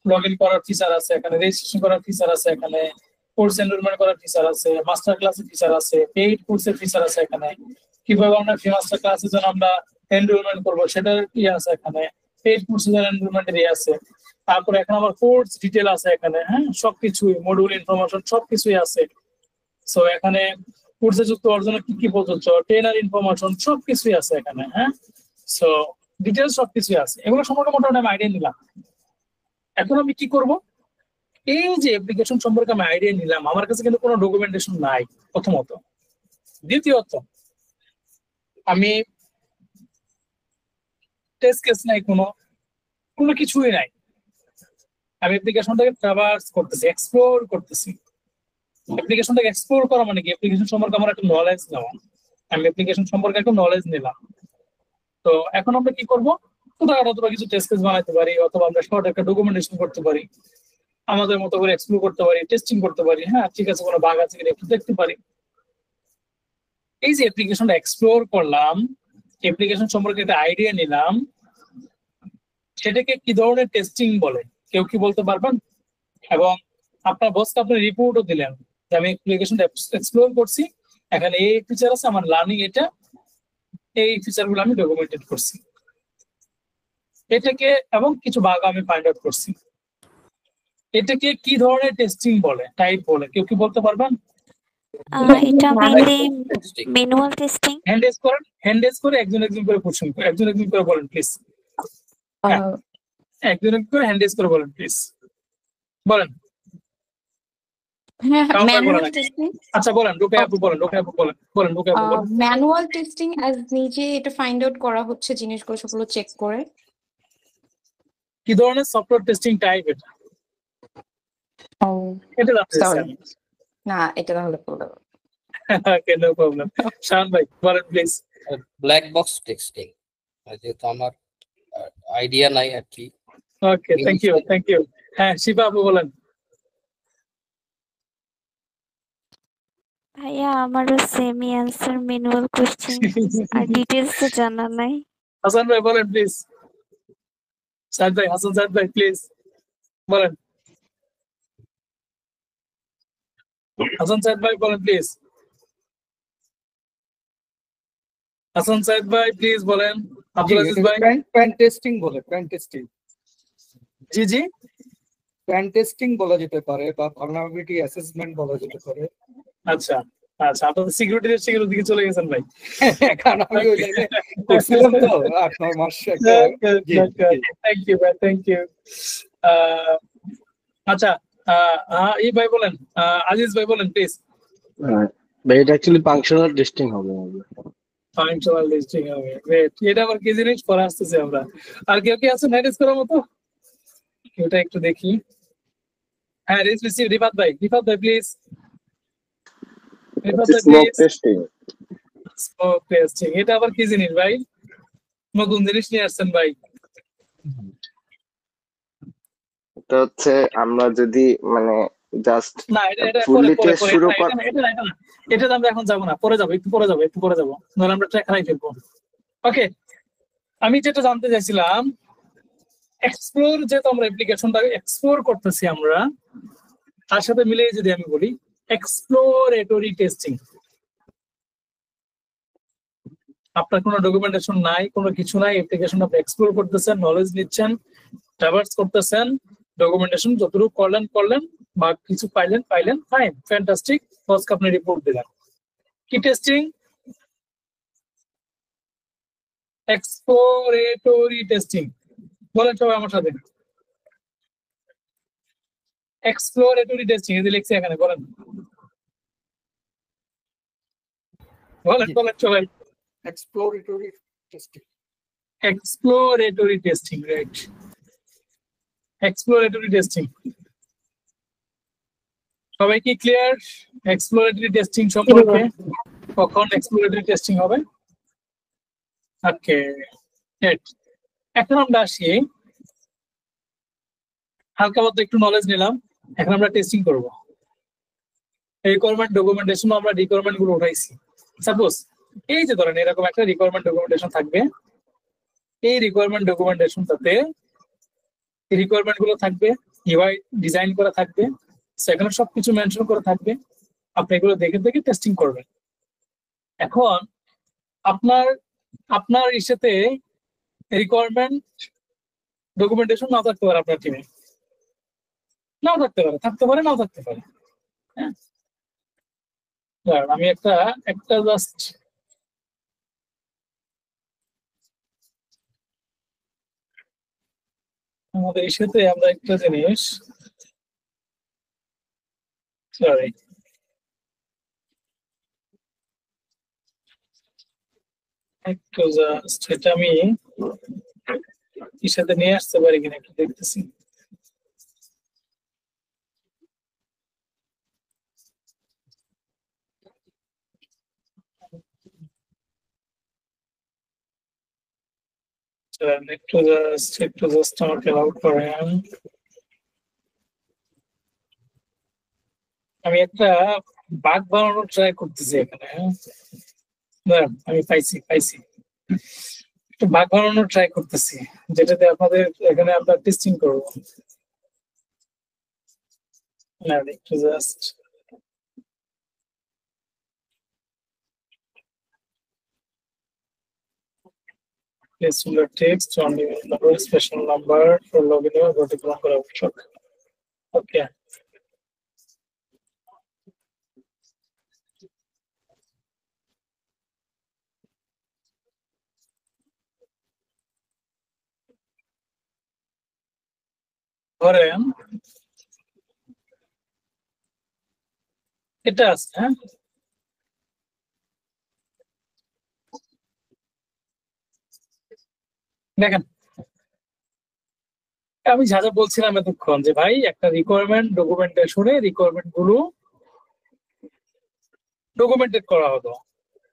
লগ ইন করার ফিচার আছে, এখানে রেজিস্ট্রেশন করার ফিচার আছে, এখানে কোর্স এনরোলমেন্ট করার ফিচার আছে, মাস্টার ক্লাসের ফিচার আছে, পেইড কোর্সের ফিচার আছে এখানে, কিভাবে আমরা ফ্রি মাস্টার ক্লাসের জন্য আমরা এনরোলমেন্ট করবো সেটার ইয়ে আছে এখানে, পেইড কোর্সের জন্য এনরোলমেন্টের ইয়ে আছে। তারপরে এখানে আমার কোর্স ডিটেল আছে এখানে, হ্যাঁ সবকিছুই, মডিউল ইনফরমেশন সবকিছুই আছে। সো এখানে কোর্সে যুক্ত অর্জন কি কি প্রযোজ্য, ট্রেনার ইনফরমেশন সবকিছুই আছে এখানে, হ্যাঁ। সো ডিটেলস সবকিছুই আছে, এগুলো সম্পর্কে মোটামুটি আমি আইডিয়া নিলাম। এখন আমি কি করব, এই যে অ্যাপ্লিকেশন সম্পর্কে আমি আইডিয়া নিলাম, আমার কাছে কিন্তু কোনো ডকুমেন্টেশন নাই প্রথমত। দ্বিতীয়ত আমি টেস্ট কেস নাই, কোনো কিছুই নাই। আমি অ্যাপ্লিকেশনটাকে ট্রাভার্স করতেছি, এক্সপ্লোর করতেছি। অ্যাপ্লিকেশনটাকে এক্সপ্লোর করা মানে কি, অ্যাপ্লিকেশন সম্পর্কে আমার একটা নলেজ নেওয়া। আমি অ্যাপ্লিকেশন সম্পর্কে একটা নলেজ নিলাম। তো এখন আমরা কি করব, ছোটখাটো অথবা কিছু টেস্ট কেস বানাতে পারি, অথবা আমরা শর্ট একটা ডকুমেন্টেশন করতে পারি, আমাদের মতো করে এক্সপ্লোর করতে পারি, টেস্টিং করতে পারি, হ্যাঁ ঠিক আছে কোনো বাগ আছে কিনা একটু দেখতে পারি। এই যে অ্যাপ্লিকেশনটা এক্সপ্লোর করলাম, অ্যাপ্লিকেশন সম্পর্কে একটা আইডিয়া নিলাম, সেটাকে কি ধরনের টেস্টিং বলে কেউ কি বলতে পারবেন? এবং আপনার বসকে আপনি রিপোর্টও দিলেন যে আমি অ্যাপ্লিকেশনটা এক্সপ্লোর করছি, এখানে এই ফিচার আছে, আমার লার্নিং এটা, এই ফিচারগুলো আমি ডকুমেন্টেড করছি এটাকে, এবং কিছু বাগ আমি ফাইন্ড আউট করছি। এটাকে কি ধরনের টেস্টিং বলে, টাইপ বলে কেউ কি বলতে পারবেন? এটা mainly manual testing. Hand raise করে একজন একজন করে কোশ্চেন, একজন একজন করে বলেন প্লিজ, একজন একজন করে হ্যান্ড রেজ করে বলেন প্লিজ, বলেন। ম্যানুয়াল টেস্টিং, আচ্ছা বলেন, রুকাইয়া আপু বলেন, রুকাইয়া আপু বলেন, বলেন রুকাইয়া আপু বলেন। ম্যানুয়াল টেস্টিং অ্যাজ নিজে এটা ফাইন্ড আউট করা হচ্ছে জিনিসগুলো সবগুলো চেক করে। কি ধরনের সফটওয়্যার টেস্টিং টাইপ এটা? এটা জানতে না, এটা তাহলে বলতে পারবো। ওকে, নো প্রবলেম। শান ভাই বলেন প্লিজ। ব্ল্যাক বক্স টেক্সটিং, যেহেতু আমার আইডিয়া নাই আর কি। ওকে, থ্যাংক ইউ, থ্যাংক ইউ। হ্যাঁ শিবা আপু বলেন। ভাইয়া আমারও সেমি অ্যান্সার ম্যানুয়াল কোশ্চেন, আর ডিটেইলস তো জানা নাই। হাসান ভাই বলেন প্লিজ। সাদ ভাই, হাসান সাদ ভাই প্লিজ বলেন। হাসান সাদ ভাই বলেন প্লিজ। হাসান সাদ ভাই প্লিজ বলেন। আব্দুল আজিজ ভাই। প্যান টেস্টিং বলে, প্যান টেস্টিং। জি জি, প্যান টেস্টিং বলা যেতে পারে বা ভালনারেবিলিটি অ্যাসেসমেন্ট বলা যেতে পারে। আচ্ছা আচ্ছা, আপনাদের সিকিউরিটি টেস্টিং এর দিকে চলে গেছেন ভাই। কারণ আমি ওই লাইনে করছিলাম তো 8-9 মাস একটা। থ্যাংক ইউ ভাই, থ্যাংক ইউ। আচ্ছা, এই ভাই বলেন, আজিজ ভাই বলেন প্লিজ। ভাই এটা অ্যাকচুয়ালি ফাংশনাল টেস্টিং হবে। ফাংশনাল টেস্টিং হবে, গ্রেট। এটা আবার কি জিনিস পরে আসতেছে আমরা। আর কেউ কি আছে ম্যানেজ করার মতো? এটা একটু দেখি। হ্যাঁ, রিসিভ রিফাত ভাই, রিফাত ভাই প্লিজ। রিফাত ভাই smoke please. Testing. Smoke testing, এটা আবার কি জিনিস ভাই? নতুন জিনিস নিয়ে আসছেন ভাই। এটা হচ্ছে আমরা যদি মানে জাস্ট না, এটা ফুললি টেস্ট শুরু কর। এটা আমরা এখন যাবো না, পরে যাবো, একটু পরে যাবো, নাহলে আমরা ট্র্যাক হারাই ফেলবো। ওকে, আমি যেটা জানতে চাইছিলাম, এক্সপ্লোর, যেহেতু আমরা অ্যাপ্লিকেশনটা এক্সপ্লোর করতেছি আমরা, তার সাথে মিলে যদি আমি বলি এক্সপ্লোরেটরি টেস্টিং। আপনার কোনো ডকুমেন্টেশন নাই, কোনো কিছু নাই, অ্যাপ্লিকেশন আপনি এক্সপ্লোর করতেছেন, নলেজ নিচ্ছেন, ট্রাভার্স করতেছেন, ডকুমেন্টেশন যতটুকু করলেন বা কিছু পাইলেন, ফাইন, ফ্যান্টাস্টিক, বসকে আপনি রিপোর্ট দিলেন। কি টেস্টিং? Exploratory testing. বলেন সবাই আমার সাথে, এক্সপ্লোরেটরি টেস্টিং। এই যে লিখছি এখানে, বলেন সবাই। Exploratory testing. Exploratory testing, right. Exploratory testing, সবাই কি ক্লিয়ার এক্সপ্লোরেটরি টেস্টিং সম্পর্কে? কখন এক্সপ্লোরেটরি টেস্টিং হবে? ওকে, এখন আমরা আসি, হালকা মতো একটু নলেজ নিলাম, এখন আমরা টেস্টিং করব। রিকোয়ারমেন্ট ডকুমেন্টেশন, আমরা রিকোয়ারমেন্ট গুলো উঠাইছি। সাপোজ এই যে ধরেন এরকম একটা রিকোয়ারমেন্ট ডকুমেন্টেশন থাকবে, এই রিকোয়ারমেন্ট ডকুমেন্টেশনটাতে রিকোয়ারমেন্ট গুলো থাকবে, ইউআই ডিজাইন করা থাকবে, সেখানে সবকিছু মেনশন করা থাকবে। আপনি এগুলো দেখে টেস্টিং করবেন। এখন আপনার ইসেতে রিকোয়ারমেন্ট ডকুমেন্টেশন নাও থাকতে পারে, আপনার টিমে নাও থাকতে পারে, নাও থাকতে পারে। হ্যাঁ, আমি একটা জাস্ট আমাদের ইস্যুতে আমরা একটা জিনিস, সরি, একটু জাস্ট এটা আমি ইস্যুতে নিয়ে আসতে পারি কিনা একটু দেখতেছি। একটু জাস্ট আমাকে হেল্প করেন। আমি একটা বাগ বানানোর ট্রাই করতেছি এখানে। আমি পাইছি একটু বাগ বানানোর ট্রাই করতেছি, যেটাতে আপনাদের এখানে আমরা টেস্টিং করবো। একটু just placeholder text on the number, special number for login or particular number of truck. Okay. ধরেন এটা আছে, হ্যাঁ, দেখেন আমি যা যা বলছিলাম এতক্ষণ, যে ভাই একটা রিকোয়ারমেন্ট ডকুমেন্টেশনে রিকোয়ারমেন্ট গুলো ডকুমেন্টেড করা হতো।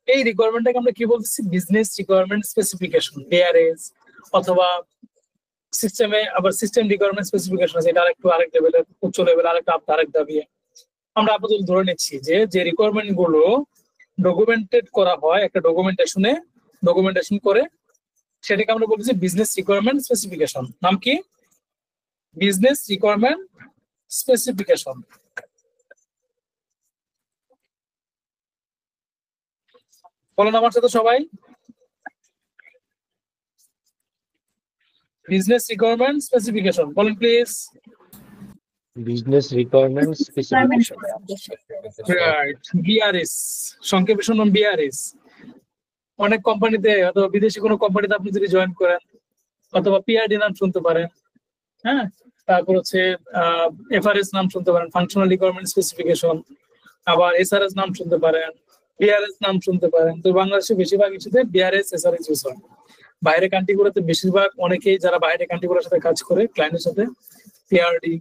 এই রিকোয়ারমেন্টটাকে আমরা কি বলতেছি? বিজনেস রিকোয়ারমেন্ট স্পেসিফিকেশন, বিআরএস, অথবা সিস্টেমে আবার সিস্টেম রিকোয়ারমেন্ট স্পেসিফিকেশন আছে, এটা আরেক লেভেলের, উচ্চ লেভেল, আরেক দাবি। আমরা আপাতত ধরে নিচ্ছি যে রিকোয়ারমেন্ট গুলো ডকুমেন্টেড করা হয় একটা ডকুমেন্টেশন করে সেটাকে আমরা বলছি বিজনেস রিকোয়ারমেন্ট স্পেসিফিকেশন। নাম কি? Business requirement specification. বলেন আমার সাথে সবাই, বিজনেস রিকোয়ারমেন্ট স্পেসিফিকেশন বলেন please. Business requirement specification, right, BRS, সংক্ষেপে নাম বিআরএস। অনেক কোম্পানিতে অথবা বিদেশি কোনো কোম্পানিতে আপনি যদি জয়েন করেন, অথবা পিআরডি নাম শুনতে পারেন, হ্যাঁ, তারপর হচ্ছে এফআরএস নাম শুনতে পারেন, ফাংশনাল রিকোয়ারমেন্ট স্পেসিফিকেশন, আবার এসআরএস নাম শুনতে পারেন, বিআরএস নাম শুনতে পারেন। তো বাংলাদেশে বেশিরভাগ ইস্যুতে বিআরএস এসআরএস ইউজ হয়। বাইরে কান্ট্রিগুলোতে বেশিরভাগ অনেকেই যারা বাইরে কান্ট্রিগুলোর সাথে কাজ করে ক্লায়েন্টের সাথে পিআরডি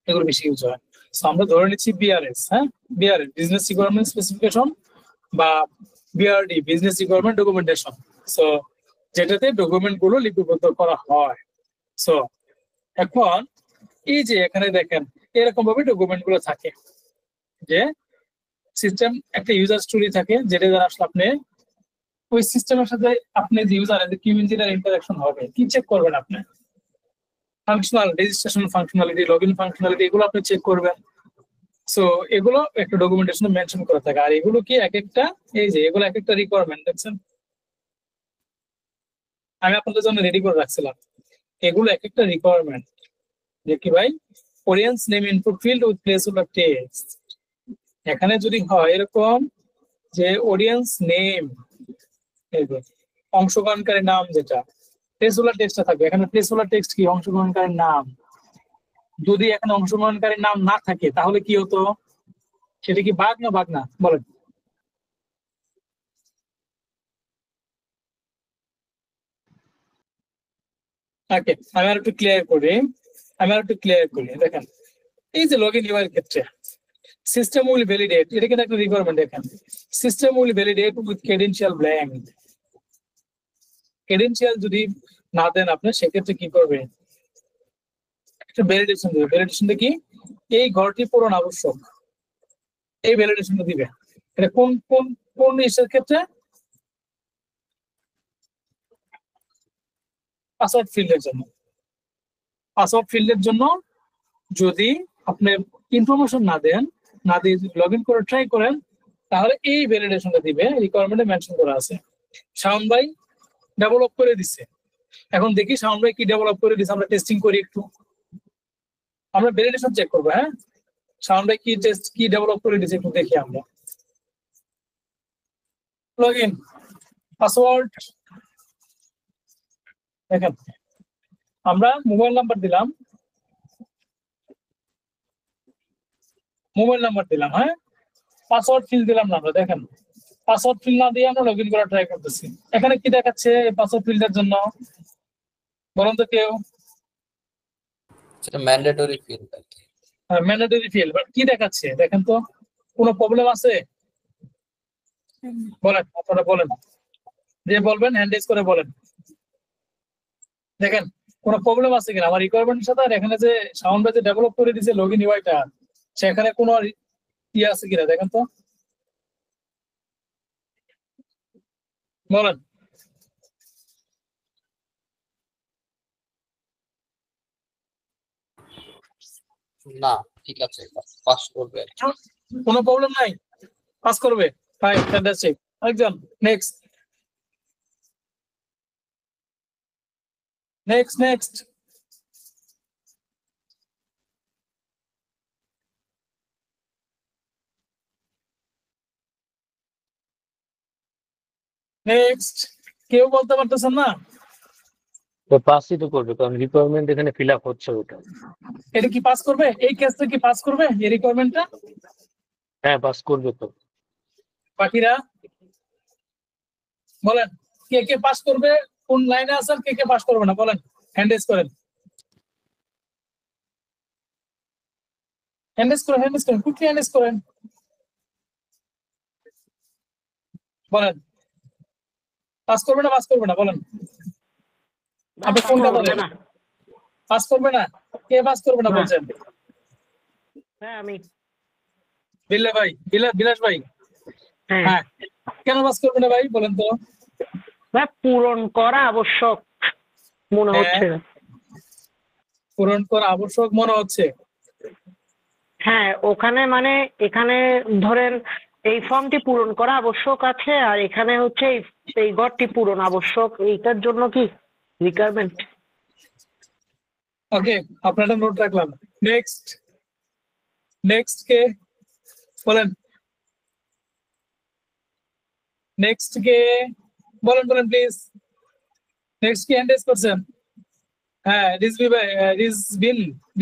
এগুলো বেশি ইউজ হয়। সো আমরা ধরে নিচ্ছি বিআরএস, হ্যাঁ, বিআরএস বিজনেস রিকোয়ারমেন্ট স্পেসিফিকেশন বা BRD business requirement documentation. So যেটাতে ডকুমেন্ট গুলো লিপিবদ্ধ করা হয়। সো এখন এই যে এখানে দেখেন এরকম ভাবে ডকুমেন্ট গুলো থাকে, যে সিস্টেম একটা ইউজার স্টোরি থাকে, যেটা দ্বারা আসলে আপনি ওই সিস্টেমের সাথে আপনি যে ইউজারের যে কিউ ইঞ্জিনের ইন্টারাকশন হবে, কি চেক করবেন আপনি? Functional registration functionality, login functionality, এগুলো আপনি চেক করবেন। সো এগুলো একটা ডকুমেন্টেশনে মেনশন করা থাকে। আর এগুলো কি এক একটা, এই যে এগুলো এক একটা রিকোয়ারমেন্ট দেখছেন, আমি আপনাদের জন্য রেডি করে রাখছিলাম। এগুলো এক একটা রিকোয়ারমেন্ট, যে কি ভাই, audience name input field with placeholder text. এখানে যদি হয় এরকম যে অডিয়েন্স নেম, অংশগ্রহণকারীর নাম, যেটা প্লেসহোল্ডার টেক্সটটা থাকবে। এখানে প্লেসহোল্ডার টেক্সট কি? অংশগ্রহণকারীর নাম। যদি এখানে অংশগ্রহণকারীর নাম না থাকে তাহলে কি হতো? সেটা কি বাগ না বাগ না বলেন? ওকে, আমি আর একটু ক্লিয়ার করি। দেখেন এই যে লগইন ইউআই এর ক্ষেত্রে সিস্টেম উইল ভ্যালিডেট, এটা কিন্তু একটা রিকোয়ারমেন্ট। দেখেন system will validate with credential blank. Credential যদি না দেন আপনি, সেক্ষেত্রে কি করবে? একটা ভ্যালিডেশন দিবে। ভ্যালিডেশনটা কি? এই ঘরটি পূরণ আবশ্যক, এই ভ্যালিডেশনটা দিবে। এটা কোন কোন কোন ইস্যুর ক্ষেত্রে? পাসওয়ার্ড ফিল্ডের জন্য। পাসওয়ার্ড ফিল্ডের জন্য যদি আপনি ইনফরমেশন না দেন, না দিয়ে যদি লগ ইন করে ট্রাই করেন, তাহলে এই ভ্যালিডেশনটা দিবে। রিকোয়ারমেন্টে মেনশন করা আছে। শাওন ভাই ডেভেলপ করে দিছে। এখন দেখি শাওন ভাই কি ডেভেলপ করে দিছে, আমরা টেস্টিং করি একটু। আমরা ভ্যালিডেশন চেক করবো, হ্যাঁ। শাওন ভাই কি ডেভেলপ করে দিছে একটু দেখি আমরা। লগ ইন, পাসওয়ার্ড, দেখেন আমরা মোবাইল নাম্বার দিলাম, হ্যাঁ, পাসওয়ার্ড ফিল দিলাম না আমরা। দেখেন পাসওয়ার্ড ফিল না দিয়ে আমরা লগ ইন করার ট্রাই করতেছি। এখানে কি দেখাচ্ছে পাসওয়ার্ড ফিল্ডের জন্য? বলুন তো কেউ। সেটা mandatory field. Mandatory field, but কি দেখাচ্ছে দেখেন তো, কোনো প্রবলেম আছে? বলেন, আপনারা বলেন, যে বলবেন হ্যান্ড রেজ করে বলেন। দেখেন কোনো প্রবলেম আছে কিনা আমার রিকোয়ারমেন্টের সাথে, আর এখানে যে সাউন্ড যে ডেভেলপ করে দিয়েছে লগইন ইউআইটা, সেখানে কোনো ইয়ে আছে কিনা দেখেন তো, বলেন। না, ঠিক আছে, পাস করবে। কোনো প্রবলেম নাই, পাস করবে। Fine, fantastic. আরেকজন, নেক্সট। নেক্সট কেউ বলতে পারতেছেন না? তো পাসই তো করবে, কারণ রিকোয়ারমেন্ট এখানে ফিল আপ হচ্ছে। ওটা এটা কি পাস করবে? এই কেসটা কি পাস করবে এই রিকোয়ারমেন্টটা? হ্যাঁ, পাস করবে তো। বাকিরা বলেন, কে কে পাস করবে? কোন লাইনে আছেন? কে কে পাস করবে না বলেন, হ্যান্ড রেজ করেন। কুইকলি হ্যান্ড রেজ করেন, বলেন। পাস করবে না বলেন। আপনি কোনটা বলেন? পাস করবে না? কে পাস করবে না বলছেন? হ্যাঁ আমি। বিলাস ভাই। হ্যাঁ, কেন পাস করবে না ভাই বলেন তো? ভাই পূরণ করা আবশ্যক মনে হচ্ছে। পূরণ করা আবশ্যক মনে হচ্ছে। হ্যাঁ ওখানে মানে এখানে ধরেন এই ফর্মটি পূরণ করা আবশ্যক আছে, আর এখানে হচ্ছে এই ঘরটি পূরণ আবশ্যক, এইটার জন্য কি রিকোয়ারমেন্ট? ওকে, আপনারা নোট রাখলাম। নেক্সট কে বলেন, নেক্সট কে বলেন প্লিজ। নেক্সট কি হ্যান্ড রেজ করছেন? হ্যাঁ রিজবি ভাই,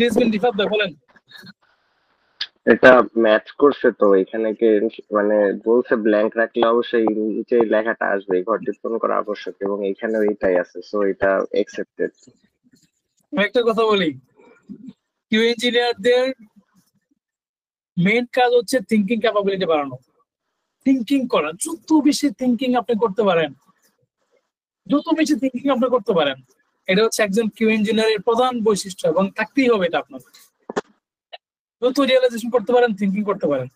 রিজবিন রিফাত ভাই বলেন। এটা ম্যাচ করছে তো এখানে কি মানে বলছে ব্ল্যাঙ্ক রাখলে অবশ্যই নিচে লেখাটা আসবে ঘরটি পূরণ করা আবশ্যক, এবং এখানেও এটাই আছে, সো এটা অ্যাকসেপ্টেড। আমি একটা কথা বলি, কিউ ইঞ্জিনিয়ারদের মেইন কাজ হচ্ছে থিঙ্কিং ক্যাপাবিলিটি বাড়ানো, থিঙ্কিং করা। যত বেশি থিঙ্কিং আপনি করতে পারেন, এটা হচ্ছে একজন কিউ ইঞ্জিনিয়ারের প্রধান বৈশিষ্ট্য, এবং থাকতেই হবে এটা আপনার। যত রিয়েলাইজেশন করতে পারেন, থিঙ্কিং করতে পারেন।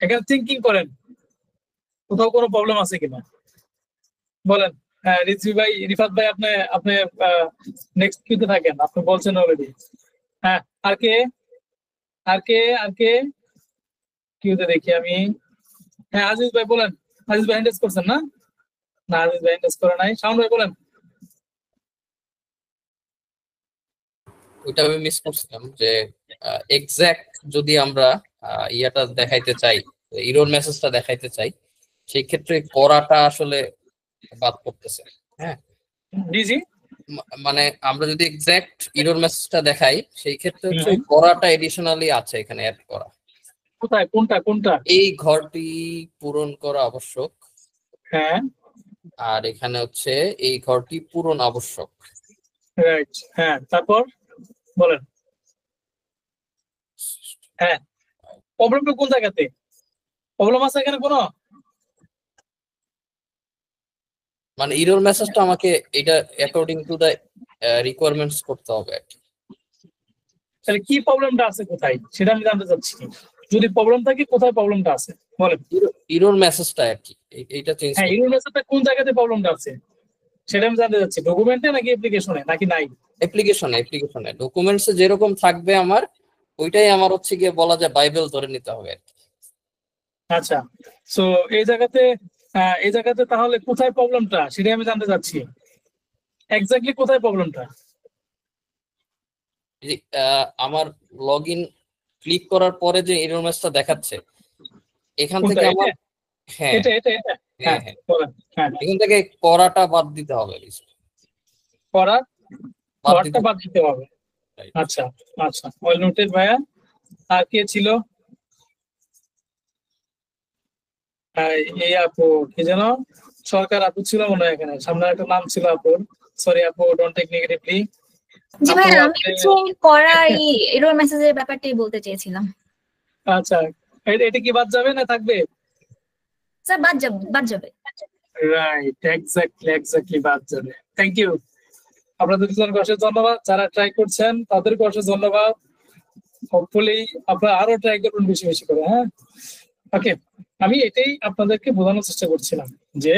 এখানে থিঙ্কিং করেন কোথাও কোনো প্রবলেম আছে কিনা বলেন। হ্যাঁ রিজভি ভাই, রিফাত ভাই, আপনি নেক্সট কিউতে থাকেন, আপনি বলছেন অলরেডি। হ্যাঁ আর কে কিউতে দেখি আমি। হ্যাঁ আজিজ ভাই বলেন। আজিজ ভাই হ্যান্ডেজ করছেন না? না আজিজ ভাই হ্যান্ডেজ করে নাই। শাওন ভাই বলেন। ওইটা আমি মিস করছিলাম যে এক্সাক্ট যদি আমরা ইয়াটা দেখাইতে চাই, এরর মেসেজটা দেখাইতে চাই, সেই ক্ষেত্রে করাটা আসলে বাদ পড়তেছে। হ্যাঁ জি, মানে আমরা যদি এক্সাক্ট এরর মেসেজটা দেখাই, সেই ক্ষেত্রে হচ্ছে করাটা এডিশনালি আছে এখানে অ্যাড করা। কোথায়? কোনটা? এই ঘরটি পূরণ করা আবশ্যক। হ্যাঁ, আর এখানে হচ্ছে এই ঘরটি পূরণ আবশ্যক। রাইট। হ্যাঁ তারপর বলেন। হ্যাঁ প্রবলেমটা কোন জায়গাতে? প্রবলেম আছে এখানে কোনো? মানে এরর মেসেজটা আমাকে এটা অ্যাকর্ডিং টু দা রিকোয়ারমেন্টস করতে হবে। তাহলে কি প্রবলেমটা আছে কোথায় সেটা আমি জানতে চাচ্ছি। যদি প্রবলেম থাকে কোথায় প্রবলেমটা আছে বলেন। এরর মেসেজটা আর কি, এইটা চেঞ্জ। হ্যাঁ এরর মেসেজটা কোন জায়গাতে প্রবলেমটা আছে সেটা আমি জানতে চাচ্ছি। ডকুমেন্টে নাকি অ্যাপ্লিকেশনে নাকি নাই? অ্যাপ্লিকেশনে ডকুমেন্টসে যেরকম থাকবে আমার, ওইটাই আমার হচ্ছে গিয়ে বলা যায় বাইবেল ধরে নিতে হবে আর কি। আচ্ছা, সো এই জায়গাতে তাহলে কোথায় প্রবলেমটা সেটাই আমি জানতে চাচ্ছি। এক্স্যাক্টলি কোথায় প্রবলেমটা? আমার লগইন ক্লিক করার পরে যে এরর মেসেজটা দেখাচ্ছে, এখান থেকে আমার এটা এখান থেকে করাটা বাদ দিতে হবে। বাদ দিতে হবে। আচ্ছা ওয়েল নোটেড ভাইয়া। আর কে ছিল? এই আপু কি যেন সরকার আপু ছিল মনে হয়, এখানে সামনে একটা নাম ছিল আপুর। সরি আপু, ডোন্ট টেক নেগেটিভলি। জি ভাই, আমি হচ্ছে করা এই এরর মেসেজের ব্যাপারটাই বলতে চেয়েছিলাম। আচ্ছা এটা কি বাদ যাবে না থাকবে? স্যার বাদ যাবে। রাইট, এক্স্যাক্টলি বাদ যাবে। Thank you. আপনাদের দুজনকে অশেষ ধন্যবাদ। যারা ট্রাই করছেন তাদেরকে অশেষ ধন্যবাদ। হোপফুলি আপনারা আরো ট্রাই করবেন বেশি বেশি করে। হ্যাঁ ওকে, আমি এটাই আপনাদেরকে বোঝানোর চেষ্টা করছিলাম যে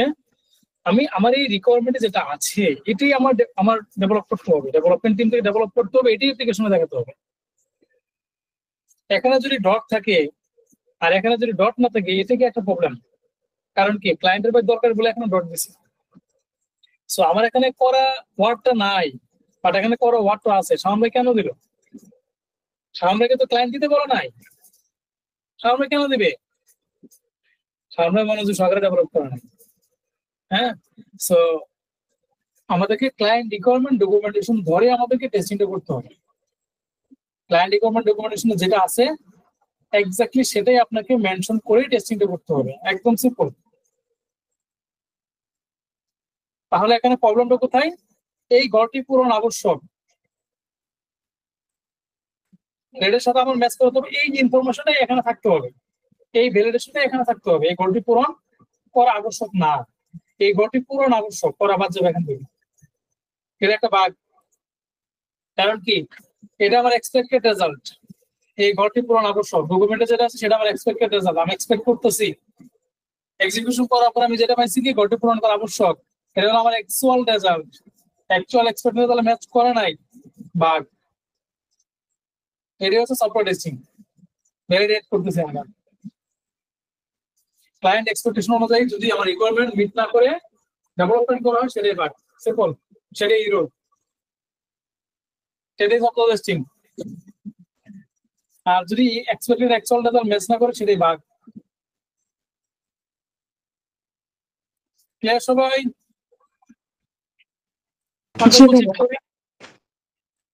আমার এই রিকোয়ারমেন্টে যেটা আছে এটাই আমার ডেভেলপ করতে হবে, ডেভেলপমেন্ট টিম থেকে ডেভেলপ করতে হবে, এটাই অ্যাপ্লিকেশনে দেখাতে হবে। এখানে যদি ডট থাকে আর এখানে যদি ডট না থাকে, এটা কি একটা প্রবলেম? কারণ কি ক্লায়েন্টের ভাই দরকার বলে এখানে ডট দিছি। সো আমার এখানে করা ওয়ার্ডটা নাই, বাট এখানে করা ওয়ার্ডটা আছে। শাওন ভাই কেন দিল? শাওন ভাইকে তো ক্লায়েন্ট দিতে বলা নাই। শাওন ভাই কেন দিবে? শাওন ভাই মনোযোগ সহকারে ডেভেলপ করে নাই। হ্যাঁ, সো আমাদেরকে ক্লায়েন্ট রিকোয়ারমেন্ট ডকুমেন্টেশন ধরে আমাদেরকে টেস্টিংটা করতে হবে। ক্লায়েন্ট রিকোয়ারমেন্ট ডকুমেন্টেশন যেটা আছে এক্স্যাক্টলি সেটাই আপনাকে মেনশন করে টেস্টিংটা করতে হবে। একদম সিম্পল। তাহলে এখানে প্রবলেমটা কোথায়? এই ঘরটি পূরণ আবশ্যক, এর সাথে আমার ম্যাচ করতে হবে। এই ইনফরমেশনটাই এখানে থাকতে হবে, এই ভ্যালিডেশনটাই এখানে থাকতে হবে। এই ঘরটি পূরণ করা আবশ্যক না, এই ঘরটি পূরণ আবশ্যক, করা বাদ যাবে এখান থেকে। এটা একটা বাগ। কারণ কি এটা আমার এক্সপেক্টেড রেজাল্ট। এই ঘরটি পূরণ আবশ্যক ডকুমেন্টে যেটা আছে সেটা আমার এক্সপেক্টেড রেজাল্ট। আমি এক্সপেক্ট করতেছি এক্সিকিউশন করার পর আমি যেটা পাইছি কি ঘরটি পূরণ করা আবশ্যক, এটা হলো আমার অ্যাকচুয়াল রেজাল্ট। অ্যাকচুয়াল এক্সপেক্টেড তাহলে ম্যাচ করে নাই, বাগ। এটি হচ্ছে সফটওয়্যার টেস্টিং, ভ্যালিডেট করতেছি আমরা ক্লায়েন্ট এক্সপেকটেশন অনুযায়ী। যদি আমার রিকোয়ারমেন্ট মিট না করে ডেভেলপমেন্ট করা হয় সেটাই বাগ, সিম্পল, সেটাই এরর, সেটাই সফটওয়্যার টেস্টিং। আর যদি এক্সপেক্টেড অ্যাকচুয়াল রেজাল্ট ম্যাচ না করে সেটাই বাগ। ক্লিয়ার সবাই?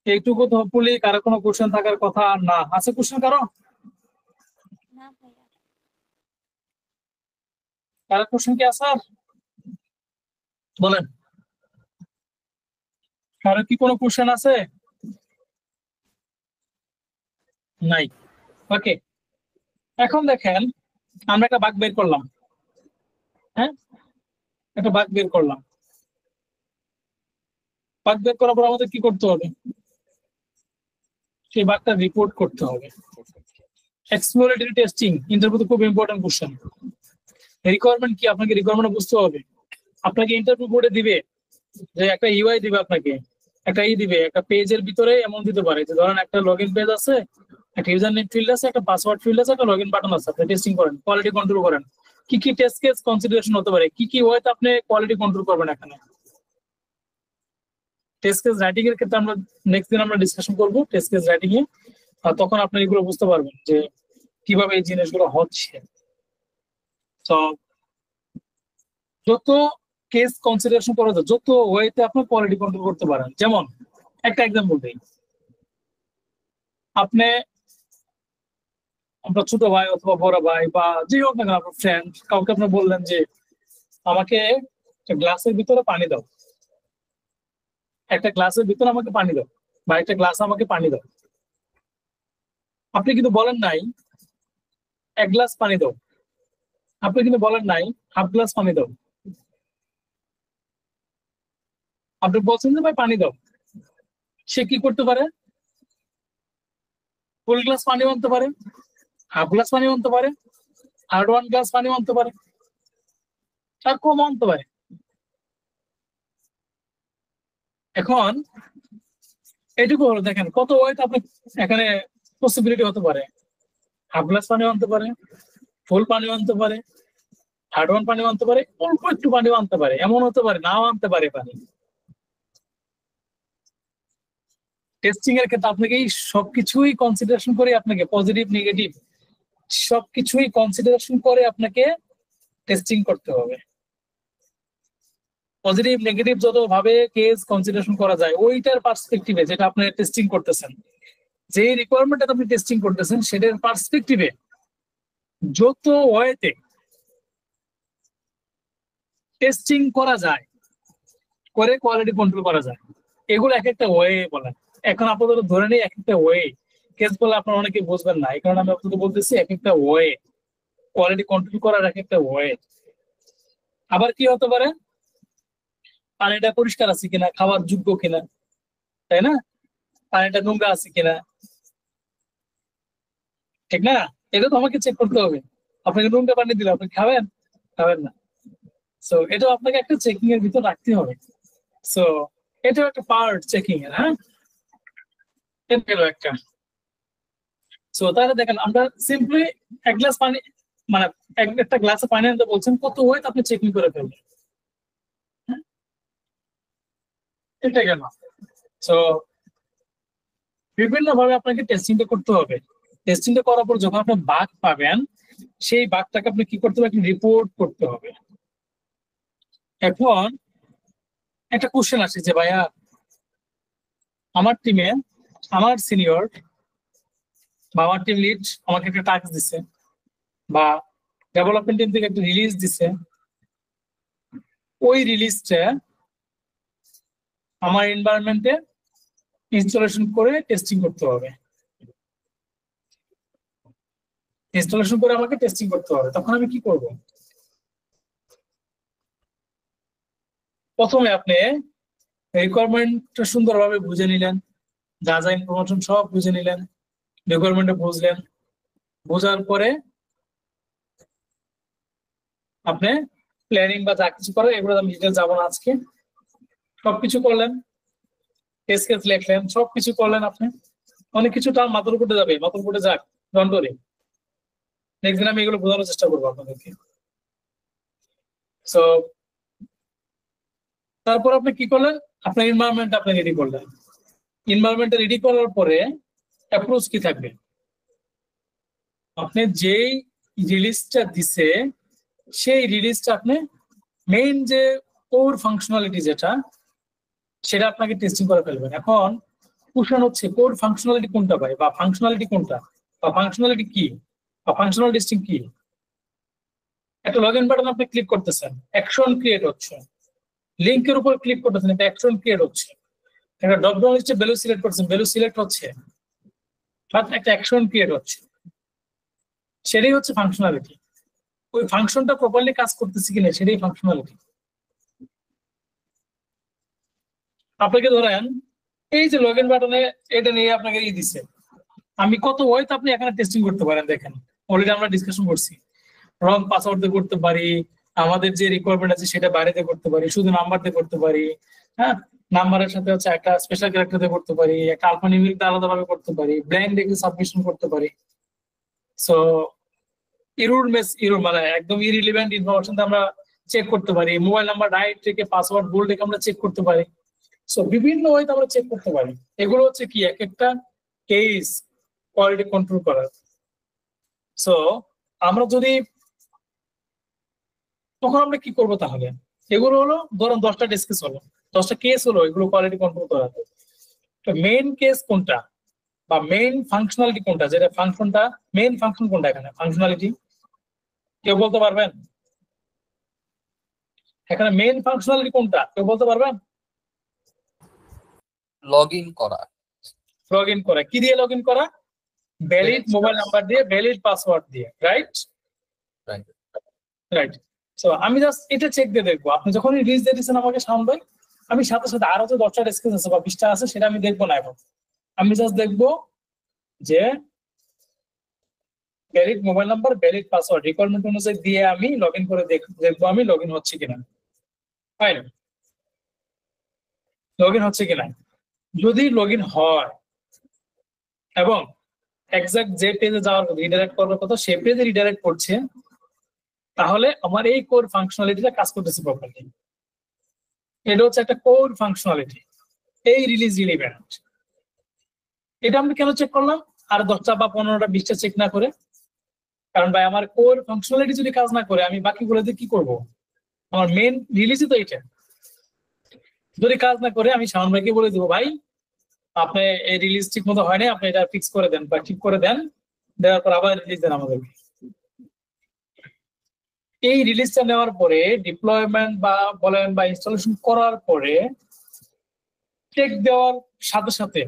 এইটুকু তো হোপফুলি কারো কোনো কোশ্চেন থাকার কথা না। আছে কোশ্চেন কারো? কারো কোশ্চেন কি আছে? বলেন, কারো কি কোনো কোশ্চেন আছে? নাই। ওকে, এখন দেখেন আমরা একটা বাগ বের করলাম। হ্যাঁ, একটা বাগ বের করলাম। বাগ বের করার পর আমাদের কি করতে হবে? সেই বাগটা রিপোর্ট করতে হবে। এক্সপ্লোরেটরি টেস্টিং ইন্টারভিউতে খুব ইম্পর্টেন্ট কোশ্চেন। রিকোয়ারমেন্ট কি, আপনাকে রিকোয়ারমেন্ট বুঝতে হবে। আপনাকে ইন্টারভিউ বোর্ডে দিবে যে একটা ইউআই দিবে, আপনাকে একটা দিবে, একটা পেজের ভিতরে এমন দিতে পারে যে ধরেন একটা লগইন পেজ আছে, একটা ইউজার নেম ফিল্ড আছে, একটা পাসওয়ার্ড ফিল্ড আছে, একটা লগইন বাটন আছে। আপনি টেস্টিং করেন, কোয়ালিটি কন্ট্রোল করেন, কি কি টেস্ট কেস কনসিডারেশন হতে পারে, কি কি ওয়েতে আপনি কোয়ালিটি কন্ট্রোল করবেন। এখানে টেস্ট কেস রাইটিং এর ক্ষেত্রে আমরা নেক্সট দিন আমরা ডিসকাশন করব টেস্ট কেস রাইটিং এ, আর তখন আপনি এগুলো বুঝতে পারবেন যে কিভাবে এই জিনিসগুলো হচ্ছে। তো যত কেস কনসিডারেশন করা যায়, যত ওয়েতে আপনি কোয়ালিটি কন্ট্রোল করতে পারেন। যেমন একটা এক্সাম্পল দিই, আপনি আপনার ছোট ভাই অথবা বড় ভাই বা যে হোক না কেন আপনার ফ্রেন্ড, কাউকে আপনি বললেন যে আমাকে একটা গ্লাসের ভিতরে পানি দাও, একটা গ্লাসের ভিতরে আমাকে পানি দাও, বা একটা গ্লাস আমাকে পানি দাও। আপনি কিন্তু বলেন নাই এক গ্লাস পানি দাও, আপনি কিন্তু বলেন নাই হাফ গ্লাস পানি দাও, আপনি বলছেন যে ভাই পানি দাও। সে কি করতে পারে? ফুল গ্লাস পানি আনতে পারে, হাফ গ্লাস পানি আনতে পারে, আর 1 গ্লাস পানি আনতে পারে, আর কম আনতে পারে। এখন এটুকু হলো, দেখেন কত ওয়েট আপনি এখানে পসিবিলিটি হতে পারে। হাফ গ্লাস পানি আনতে পারে, ফুল পানি আনতে পারে, হার্ড ওয়ান পানি আনতে পারে, অল্প একটু পানি আনতে পারে, এমন হতে পারে নাও আনতে পারে পানি। টেস্টিং এর ক্ষেত্রে আপনাকে এই সবকিছুই কনসিডারেশন করে, আপনাকে পজিটিভ নেগেটিভ সবকিছুই কনসিডারেশন করে আপনাকে টেস্টিং করতে হবে। পজিটিভ নেগেটিভ যত ভাবে কেস কনসিডারেশন করা যায় ওইটার পার্সপেক্টিভে, যেটা আপনি টেস্টিং করতেছেন, যে রিকোয়ারমেন্টটা আপনি টেস্টিং করতেছেন সেটার পার্সপেক্টিভে যত ওয়েতে টেস্টিং করা যায়, করে কোয়ালিটি কন্ট্রোল করা যায়, এগুলো এক একটা ওয়ে বলেন। এখন আপাতত ধরে নিই এক একটা ওয়ে, কেস বলে আপনারা অনেকে বুঝবেন না, এই কারণে আমি আপনাদের বলতেছি এক একটা ওয়ে কোয়ালিটি কন্ট্রোল করার এক একটা ওয়ে। আবার কি হতে পারে? পানিটা পরিষ্কার আছে কিনা, খাওয়ার যোগ্য কিনা, তাই না? পানিটা নোংরা আছে কিনা, ঠিক না? এটা তো আমাকে চেক করতে হবে। আপনাকে নোংরা পানি দিলে আপনি খাবেন? খাবেন না। সো এটাও আপনাকে একটা চেকিং এর ভিতর রাখতে হবে। সো এটাও একটা পার্ট চেকিং এর। হ্যাঁ, এটা গেল একটা। সো তাহলে দেখেন আমরা সিম্পলি এক গ্লাস পানি, মানে একটা গ্লাসে পানি আনতে বলছেন, কত ওয়েট আপনি চেকিং করে ফেলবেন। এটা গেল। সো বিভিন্ন ভাবে আপনাকে টেস্টিংটা করতে হবে। টেস্টিংটা করার পর যখন আপনি বাগ পাবেন, সেই বাগটাকে আপনি কি করতে হবে? রিপোর্ট করতে হবে। এখন একটা কোশ্চেন আসে যে ভাইয়া আমার টিমে আমার সিনিয়র বা আমার টিম লিড আমাকে একটা টাস্ক দিছে, বা ডেভেলপমেন্ট টিম থেকে একটা রিলিজ দিছে, ওই রিলিজটা আমার এনভায়রনমেন্টে ইনস্টলেশন করে টেস্টিং করতে হবে। ইনস্টলেশন করে আমাকে টেস্টিং করতে হবে। তখন আমি কি করব? প্রথমে আপনি রিকোয়ারমেন্টটা সুন্দরভাবে বুঝে নিলেন, যা যা ইনফরমেশন সব বুঝে নিলেন, রিকোয়ারমেন্টটা বুঝলেন। বোঝার পরে আপনি প্ল্যানিং বা যা কিছু করেন এগুলো আমি ডিটেল যাবো না আজকে। সবকিছু করলেন, টেস্ট কেস লিখলেন, সবকিছু করলেন আপনি, অনেক কিছু তার মাথার উপরে যাবে, মাথার উপরে যাক, ডন্ট ওয়ারি। নেক্সট দিন আমি এগুলো বোঝানোর চেষ্টা করবো আপনাদেরকে। সো তারপর আপনি কি করলেন, আপনার এনভায়রনমেন্ট আপনি রেডি করলেন। এনভায়রনমেন্ট রেডি করার পরে অ্যাপ্রোচ কি থাকবে, আপনি যেই রিলিজটা দিছে সেই রিলিজটা আপনি মেইন যে কোর ফাংশনালিটি যেটা সেটা আপনাকে টেস্টিং করে ফেলবেন। এখন কোশ্চেন হচ্ছে কোর ফাংশনালিটি কোনটা ভাই, বা ফাংশনালিটি কোনটা, বা ফাংশনালিটি কি, বা ফাংশনাল টেস্টিং কি। একটা লগইন বাটন আপনি ক্লিক করতেছেন, অ্যাকশন ক্রিয়েট হচ্ছে, লিংকের উপর ক্লিক করতেছেন, এটা অ্যাকশন ক্রিয়েট হচ্ছে। একটা ড্রপডাউন লিস্টে ভ্যালু সিলেক্ট করছেন, ভ্যালু সিলেক্ট হচ্ছে, একটা অ্যাকশন ক্রিয়েট হচ্ছে, সেটাই হচ্ছে ফাংশনালিটি। ওই ফাংশনটা প্রপারলি কাজ করতেছে কিনা সেটাই ফাংশনালিটি। আপনাকে ধরেন এই যে লগইন বাটনে এটা নিয়ে আপনাকে দিছে, আমি কত ওয়েতে আপনি এখানে টেস্টিং করতে পারেন। দেখেন অলরেডি আমরা ডিসকাশন করছি, রং পাসওয়ার্ড দিয়ে করতে পারি, আমাদের যে রিকোয়ারমেন্ট আছে সেটা বাইরে দিয়ে করতে পারি, শুধু নাম্বার দিয়ে করতে পারি, হ্যাঁ নাম্বারের সাথে হচ্ছে একটা স্পেশাল ক্যারেক্টার দিয়ে করতে পারি, একটা আলফানিউমেরিক দিয়ে আলাদাভাবে করতে পারি, ব্ল্যাঙ্ক রেখে সাবমিশন করতে পারি। সো ইরর মানে একদম ইরিলিভেন্ট ইনফরমেশন আমরা চেক করতে পারি, মোবাইল নাম্বার রাইট রেখে পাসওয়ার্ড বোল্ড রেখে আমরা চেক করতে পারি। সো বিভিন্ন ওয়েতে আমরা চেক করতে পারি। এগুলো হচ্ছে কি এক একটা কেস কোয়ালিটি কন্ট্রোল করার। সো আমরা যদি তখন আমরা কি করবো তাহলে, এগুলো হলো ধরুন 10টা টেস্ট কেস হলো, 10টা কেস হলো এগুলো কোয়ালিটি কন্ট্রোল করার। তো মেইন কেস কোনটা বা মেইন ফাংশনালিটি কোনটা, যেটা ফাংশনটা মেইন ফাংশন কোনটা এখানে ফাংশনালিটি কেউ বলতে পারবেন? এখানে মেইন ফাংশনালিটি কোনটা কেউ বলতে পারবেন? লগ ইন করা। লগ ইন করা, কি দিয়ে লগ ইন করা? ভ্যালিড মোবাইল নাম্বার দিয়ে, ভ্যালিড পাসওয়ার্ড দিয়ে, রাইট রাইট। সো আমি জাস্ট এটা চেক দিয়ে দেখবো, আপনি যখন রিলিজ দিয়ে দিচ্ছেন আমাকে সাউন্ড ভাই, আমি সাথে সাথে আরো যে 10টা টেস্ট আছে বা 20টা আছে সেটা আমি দেখবো না এখন। আমি জাস্ট দেখবো যে valid mobile number, valid password requirement অনুযায়ী দিয়ে আমি লগ ইন করে দেখবো আমি লগ ইন হচ্ছে কিনা, তাই না? লগ ইন হচ্ছে কিনা, যদি লগ ইন হয় এবং এক্সাক্ট যে পেজে যাওয়ার রিডাইরেক্ট করার কথা সেই পেজে রিডাইরেক্ট করছে, তাহলে আমার এই কোর ফাংশনালিটিটা কাজ করতেছে প্রপারলি। এটা হচ্ছে একটা কোর ফাংশনালিটি, এই রিলিজ রিলিভেন্ট। এটা আমি কেন চেক করলাম আর 10টা বা 15টা 20টা চেক না করে? কারণ ভাই আমার কোর ফাংশনালিটি যদি কাজ না করে আমি বাকিগুলোতে কি করব? আমার মেইন রিলিজই তো এটা। যদি কাজ না করে আমি শাওন ভাইকে বলে দেবো, ভাই আপনি এই রিলিজ ঠিক মতো হয়নি, আপনি এটা ফিক্স করে দেন বা ঠিক করে দেন, দেওয়ার পর আবার রিলিজ দেন আমাদেরকে। এই রিলিজটা নেওয়ার পরে ডিপ্লয়মেন্ট বা বলেন বা ইনস্টলেশন করার পরে চেক দেওয়ার সাথে সাথে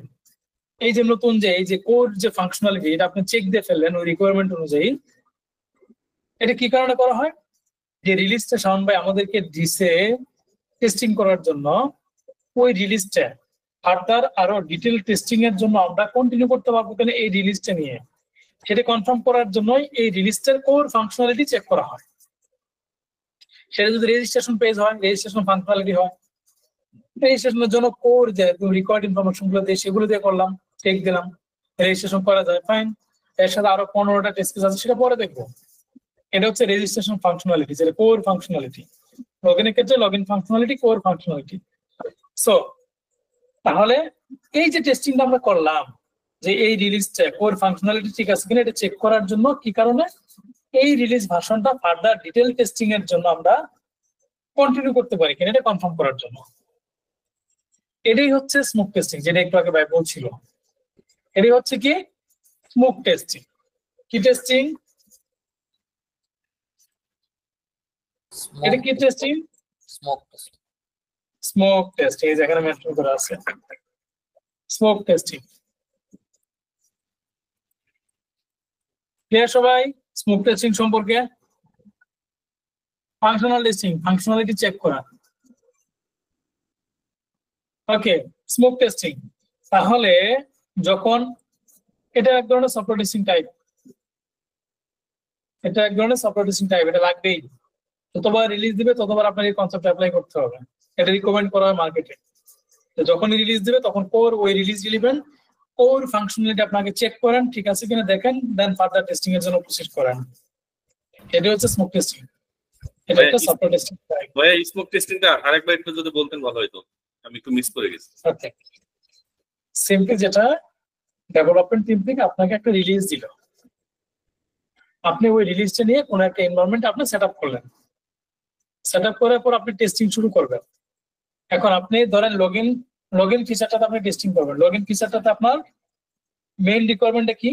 এই যে নতুন যে এই যে কোড যে ফাংশনালিটি এটা আপনি চেক দিয়ে ফেললেন ওই রিকোয়ারমেন্ট অনুযায়ী। এটা কি কারণে করা হয়? যে রিলিজটা শাওন ভাই আমাদেরকে দিছে টেস্টিং করার জন্য, ওই রিলিজটা ফার্দার আরো ডিটেল টেস্টিং এর জন্য আমরা কন্টিনিউ করতে পারবো কিনা এই রিলিজটা নিয়ে, সেটা কনফার্ম করার জন্যই এই রিলিজটার কোর ফাংশনালিটি চেক করা হয়। সেটা যদি রেজিস্ট্রেশন পেজ হয়, রেজিস্ট্রেশন ফাংশনালিটি হয়, রেজিস্ট্রেশনের জন্য কোর যে রিকোয়ার্ড ইনফরমেশন গুলো দিয়ে সেগুলো দিয়ে করলাম, চেক দিলাম, রেজিস্ট্রেশন করা যায়, ফাইন। এর সাথে আরো 15টা টেস্ট কেস আছে সেটা পরে দেখবো। এটা হচ্ছে রেজিস্ট্রেশন ফাংশনালিটি, যেটা কোর ফাংশনালিটি। লগ ইনের ক্ষেত্রে log in functionality, core functionality. So তাহলে এই যে টেস্টিংটা আমরা করলাম যে এই রিলিজটা কোর ফাংশনালিটি ঠিক আছে কিনা এটা চেক করার জন্য, কি কারণে? এই রিলিজ ভার্সনটা ফার্দার ডিটেল টেস্টিং এর জন্য আমরা কন্টিনিউ করতে পারি কিনা এটা কনফার্ম করার জন্য। এটাই হচ্ছে স্মোক টেস্টিং, যেটা একটু আগে ভাই বলছিল। এটাই হচ্ছে কি স্মোক টেস্টিং। কি টেস্টিং? এটা কি testing? Smoke testing. Smoke testing এই জায়গায় মেনশন করা আছে, স্মোক টেস্টিং। ক্লিয়ার সবাই স্মোক টেস্টিং সম্পর্কে? ফাংশনাল টেস্টিং, ফাংশনালিটি চেক করা। ওকে, স্মোক টেস্টিং। তাহলে যখন এটা এক ধরনের সফটওয়্যার টেস্টিং টাইপ, এটা এক ধরনের সফটওয়্যার টেস্টিং টাইপ, এটা লাগবেই। যতবার রিলিজ দিবে ততবার আপনার এই কনসেপ্ট অ্যাপ্লাই করতে হবে। এটা রিকমেন্ড করা হয় মার্কেটে। যখনই রিলিজ দিবে তখন কোর ওই রিলিজ রিলিভেন্ট কোর ফাংশনালিটি আপনাকে চেক করেন ঠিক আছে কিনা দেখেন, দেন ফার্দার টেস্টিং এর জন্য প্রসিড করেন। এটা হচ্ছে স্মোক টেস্টিং। এটা একটা সফটওয়্যার টেস্টিং। ভাইয়া স্মোক টেস্টিংটা আরেকবার একটু যদি বলতেন ভালো হতো, আমি একটু মিস করে গেছি। ওকে, সিম্পলি যেটা ডেভেলপমেন্ট টিম থেকে আপনাকে একটা রিলিজ দিল, আপনি ওই রিলিজটা নিয়ে কোনো একটা এনভায়রনমেন্ট আপনি সেট আপ করলেন, সেট আপ করার পর আপনি টেস্টিং শুরু করবেন। এখন আপনি ধরেন লগইন ফিচারটাতে আপনি টেস্টিং করবেন। লগইন ফিচারটাতে আপনার মেইন রিকোয়ারমেন্টটা কি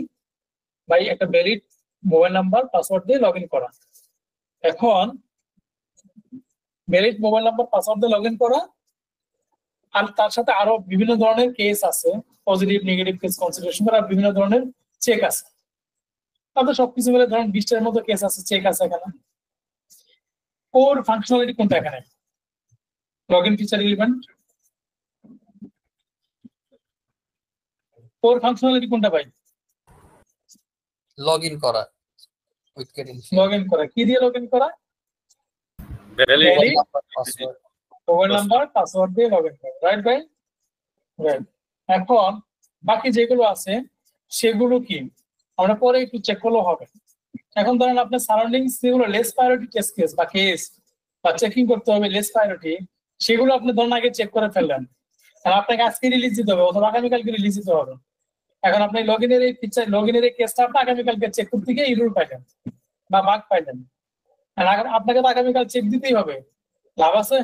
ভাই? একটা ভ্যালিড মোবাইল নাম্বার পাসওয়ার্ড দিয়ে লগইন করা। এখন ভ্যালিড মোবাইল নাম্বার পাসওয়ার্ড দিয়ে লগইন করা, আর তার সাথে আরো বিভিন্ন ধরনের কেস আছে, পজিটিভ নেগেটিভ কেস কনসিডারেশন করা, বিভিন্ন ধরনের চেক আছে। তাহলে সবকিছু মিলে ধরেন 20টার মতো কেস আছে, চেক আছে এখানে। কোর ফাংশনালিটি কোনটা এখানে? Login feature element core functionality কোনটা ভাই? লগইন করা উইথ ক্রেডেনশিয়াল। লগইন করা কি দিয়ে লগইন করা? ভ্যালিড মোবাইল নাম্বার পাসওয়ার্ড দিয়ে লগইন করা, রাইট ভাই? রাইট। এখন বাকি যেগুলো আছে সেগুলো কি আমরা পরে একটু চেক করলেও হবে। এখন ধরেন আপনার সারাউন্ডিংস যেগুলো লেস প্রায়োরিটি টেস্ট কেস বা কেস বা চেকিং করতে হবে লেস প্রায়োরিটি, সেগুলো আপনি ধরেন আগে চেক করে ফেললেন, আর আপনাকে আজকে রিলিজ দিতে হবে অথবা আগামীকালকে রিলিজ দিতে হবে। এখন আপনি লগইনের এই ফিচার লগইনের এই কেসটা আপনি আগামীকালকে চেক করতে গিয়ে ইরর পাইলেন বা বাগ পাইলেন, আপনাকে তো আগামীকাল চেক দিতেই হবে। লাভ আছে?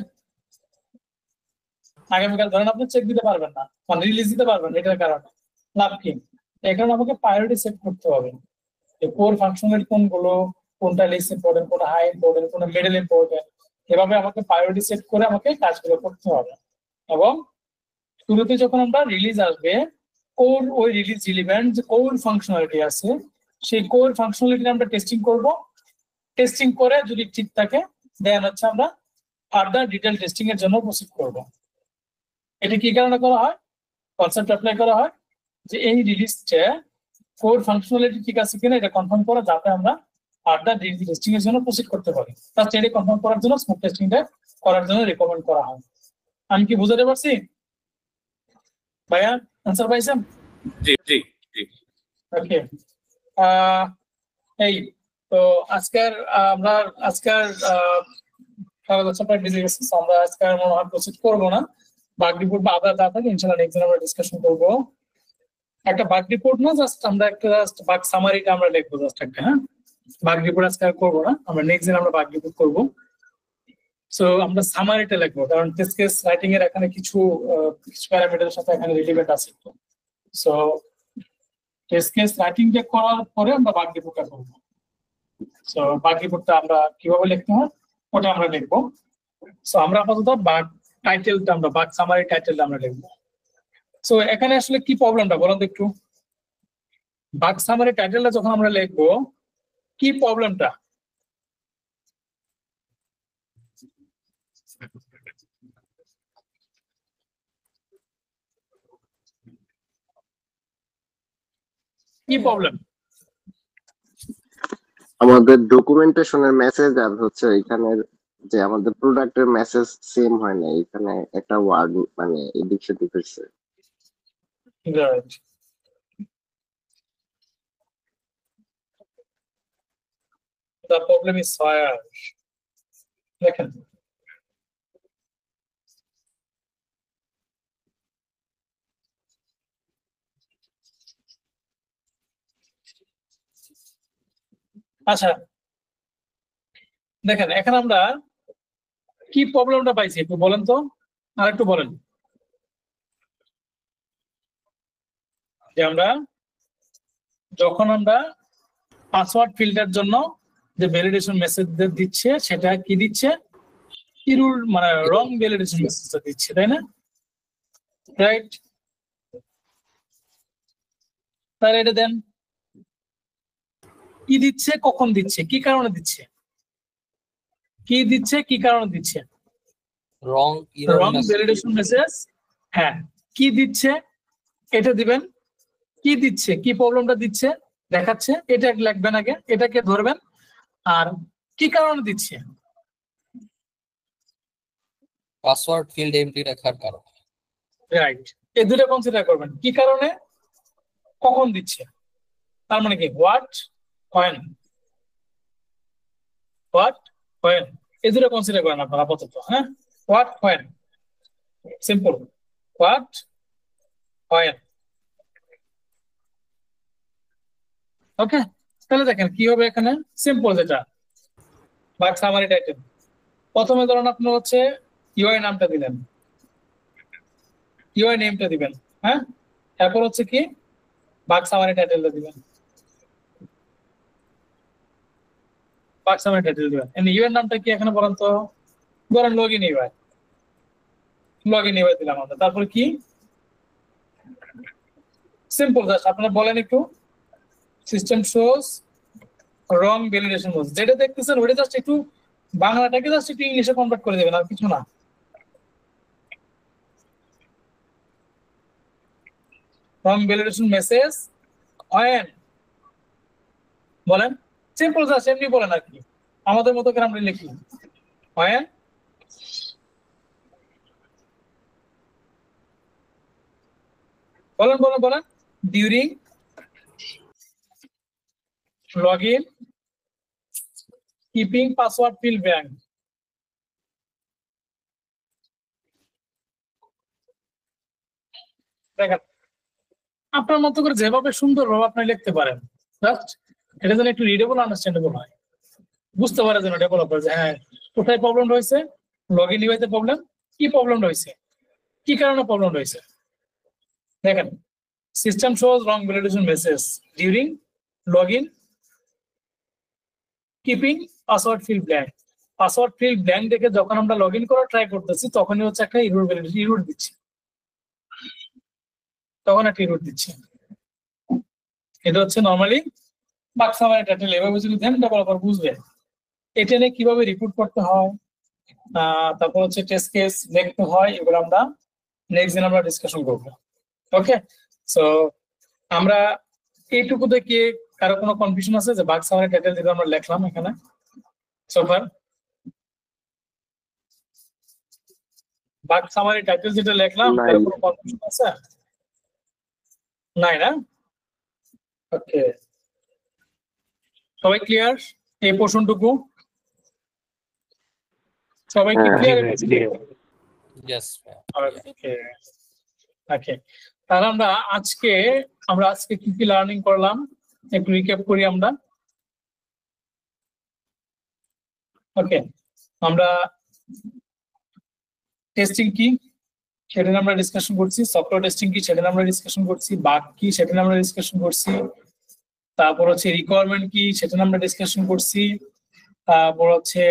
আগামীকাল ধরেন আপনি চেক দিতে পারবেন না, মানে রিলিজ দিতে পারবেন, এটার কারণে লাভ কি? এই কারণে আমাকে প্রায়োরিটি সেট করতে হবে। কোর ফাংশনালিটি কোনগুলো, কোনটা লেস ইম্পর্টেন্ট, কোনটা হাই ইম্পর্টেন্ট, কোনটা মিডল ইম্পর্টেন্ট, এভাবে আমাকে প্রায়োরিটি সেট করে আমাকে কাজগুলো করতে হবে। এবং শুরুতে যখন আমরা রিলিজ আসবে, কোর ওই রিলিজ রিলিভেন্ট যে কোর ফাংশনালিটি আছে সেই কোর ফাংশনালিটি আমরা টেস্টিং করব। টেস্টিং করে যদি ঠিক থাকে দেন হচ্ছে আমরা ফার্দার ডিটেল টেস্টিং এর জন্য প্রসিড করব। এটা কি কারণে করা হয়? কনসেপ্ট অ্যাপ্লাই করা হয় যে এই রিলিজটা কোর ফাংশনালিটি ঠিক আছে কিনা এটা কনফার্ম করা, যাতে আমরা ফার্দার ডিটেল টেস্টিং এর জন্য প্রসিড করতে পারি। তার চেয়ে কনফার্ম করার জন্য স্মোক টেস্টিংটা করার জন্য রেকমেন্ড করা হয়। আমি কি বুঝাতে পারছি ভাইয়া? আনসার পাইছেন? জি জি জি। ওকে, এই তো আজকের আমরা প্রায় বিজি গেছি, আমরা আজকের মনে হয় প্রসিড করবো না। বাগ রিপোর্ট বা আদার দা থাকে ইনশাআল্লাহ নেক্সট দিন আমরা ডিসকাশন করবো। একটা বাগ রিপোর্ট না, জাস্ট আমরা একটা জাস্ট বাগ সামারিটা আমরা লিখবো জাস্ট একটা। হ্যাঁ, বাগ রিপোর্ট আজকে আর করবো না, আমরা নেক্সট দিন আমরা বাগ রিপোর্ট করবো। সো আমরা সামারিটা লিখবো, কারণ টেস্ট কেস রাইটিং এর এখানে কিছু প্যারামিটারের সাথে এখানে রিলেভেন্ট আছে। সো টেস্ট কেস রাইটিংটা করার পরে আমরা বাগ রিপোর্টটা করবো। সো বাগ রিপোর্টটা আমরা কিভাবে লিখতে হয় ওটা আমরা লিখবো। সো আমরা আপাতত বাগ টাইটেলটা আমরা বাগ সামারি টাইটেলটা আমরা লিখবো। সো এখানে আসলে কি প্রবলেমটা বলুন তো একটু? বাগ সামারি টাইটেলটা যখন আমরা লিখবো কি প্রবলেমটা? কি প্রবলেম? আমাদের ডকুমেন্টেশনের মেসেজ আর হচ্ছে এখানে যে আমাদের প্রোডাক্টের মেসেজ সেম হয় না, এখানে একটা ওয়ার্ড মানে এদিক সেদিক হচ্ছে। Right. The problem is fire. দেখেন আচ্ছা, দেখেন এখানে আমরা কি প্রবলেমটা পাইছি একটু বলেন তো, আর একটু বলেন। যে আমরা যখন আমরা পাসওয়ার্ড ফিল্ডের জন্য যে ভ্যালিডেশন মেসেজ দিচ্ছে সেটা কি দিচ্ছে? ইরুর মানে রং ভ্যালিডেশন মেসেজটা দিচ্ছে, তাই না? রাইট। তাহলে এটা দেন কি দিচ্ছে, কখন দিচ্ছে, কি কারণে দিচ্ছে, কি দিচ্ছে, কি কারণে দিচ্ছে? রং ভ্যালিডেশন মেসেজ। হ্যাঁ, কি দিচ্ছে এটা দিবেন, কি দিচ্ছে, কি প্রবলেমটা দিচ্ছে দেখাচ্ছে, এটা লিখবেন আগে, এটাকে ধরবেন। আর কি কারণে দিচ্ছে পাসওয়ার্ড ফিল্ড এমটি রাখার কারণে। রাইট, এই দুটো কনসিডার করবেন। কি কারণে, কখন দিচ্ছে, তার মানে কি হোয়াট, হোয়েন, হোয়াট, হোয়েন, এই দুটো কনসিডার করেন আপনারা আপাতত। হ্যাঁ, what, when, simple, what, when. Okay, তাহলে দেখেন কি হবে এখানে, সিম্পল যেটা বাগ সামারি টাইটেল। প্রথমে ধরুন আপনার হচ্ছে ইউআই নামটা দিলেন, ইউআই নেমটা দিবেন। হ্যাঁ, এরপর হচ্ছে কি বাগ সামারি টাইটেলটা দিবেন, বাগ সামারি টাইটেল দিবেন। ইউআই নামটা কি এখানে বলেন তো, ধরেন লগইন ইউআই, লগইন ইউআই দিলাম আমরা। তারপর কি সিম্পল জাস্ট আপনারা বলেন একটু system shows wrong validation mode, যেটা দেখতেছেন ওটা জাস্ট একটু বাংলাটাকে জাস্ট একটু ইংলিশে কনভার্ট করে দেবেন, আর কিছু না। রং ভ্যালিডেশন মেসেজ হোয়েন বলেন, সিম্পল জাস্ট এমনি বলেন আর কি, আমাদের মতো করে আমরা লিখি হোয়েন বলেন বলেন বলেন during login keeping password field blank. দেখেন আপনার মতো করে যেভাবে সুন্দরভাবে আপনি লিখতে পারেন, জাস্ট এটা যেন একটু রিডেবল আন্ডারস্ট্যান্ডেবল হয়, বুঝতে পারে যেন ডেভেলপার যে হ্যাঁ কোথায় প্রবলেম রয়েছে, লগইন ইউআইতে প্রবলেম, কি প্রবলেম রয়েছে, কি কারণে প্রবলেম রয়েছে। দেখেন system shows wrong validation message during login keeping password field blank. Password field blank দেখে যখন আমরা লগইন করার ট্রাই করতেছি তখনই হচ্ছে একটা ইরর দিচ্ছি, তখন একটা ইরর দিচ্ছি। এটা হচ্ছে নরমালি বাগ সামারি টাইটেল। এভাবে যদি দেন ডেভেলপার বুঝবে এটা নিয়ে কিভাবে রিপোর্ট করতে হয়, তারপর হচ্ছে টেস্ট কেস লিখতে হয়, এগুলো আমরা নেক্সট দিন আমরা ডিসকাশন করবো। ওকে, সো আমরা এইটুকুতে কি কারো কোনো কনফিউশন আছে যে বাগ সামারি টাইটেল যেটা আমরা লিখলাম এখানে সোফার, বাগ সামারি টাইটেল যেটা লিখলাম কারো কোনো কনফিউশন আছে? নাই না? ওকে, সবাই ক্লিয়ার এই পোর্শনটুকু? সবাই কি ক্লিয়ার? ইয়েস। ওকে ওকে, তাহলে আমরা আজকে কি কি লার্নিং করলাম একটু রিক্যাপ করি আমরা। ওকে, আমরা টেস্টিং কি সেটা নিয়ে আমরা ডিসকাশন করছি, সফটওয়্যার টেস্টিং কি সেটা নিয়ে আমরা ডিসকাশন করছি, বাগ কি সেটা নিয়ে আমরা ডিসকাশন করছি, তারপর হচ্ছে রিকোয়ারমেন্ট কি সেটা নিয়ে আমরা ডিসকাশন করছি, তারপর হচ্ছে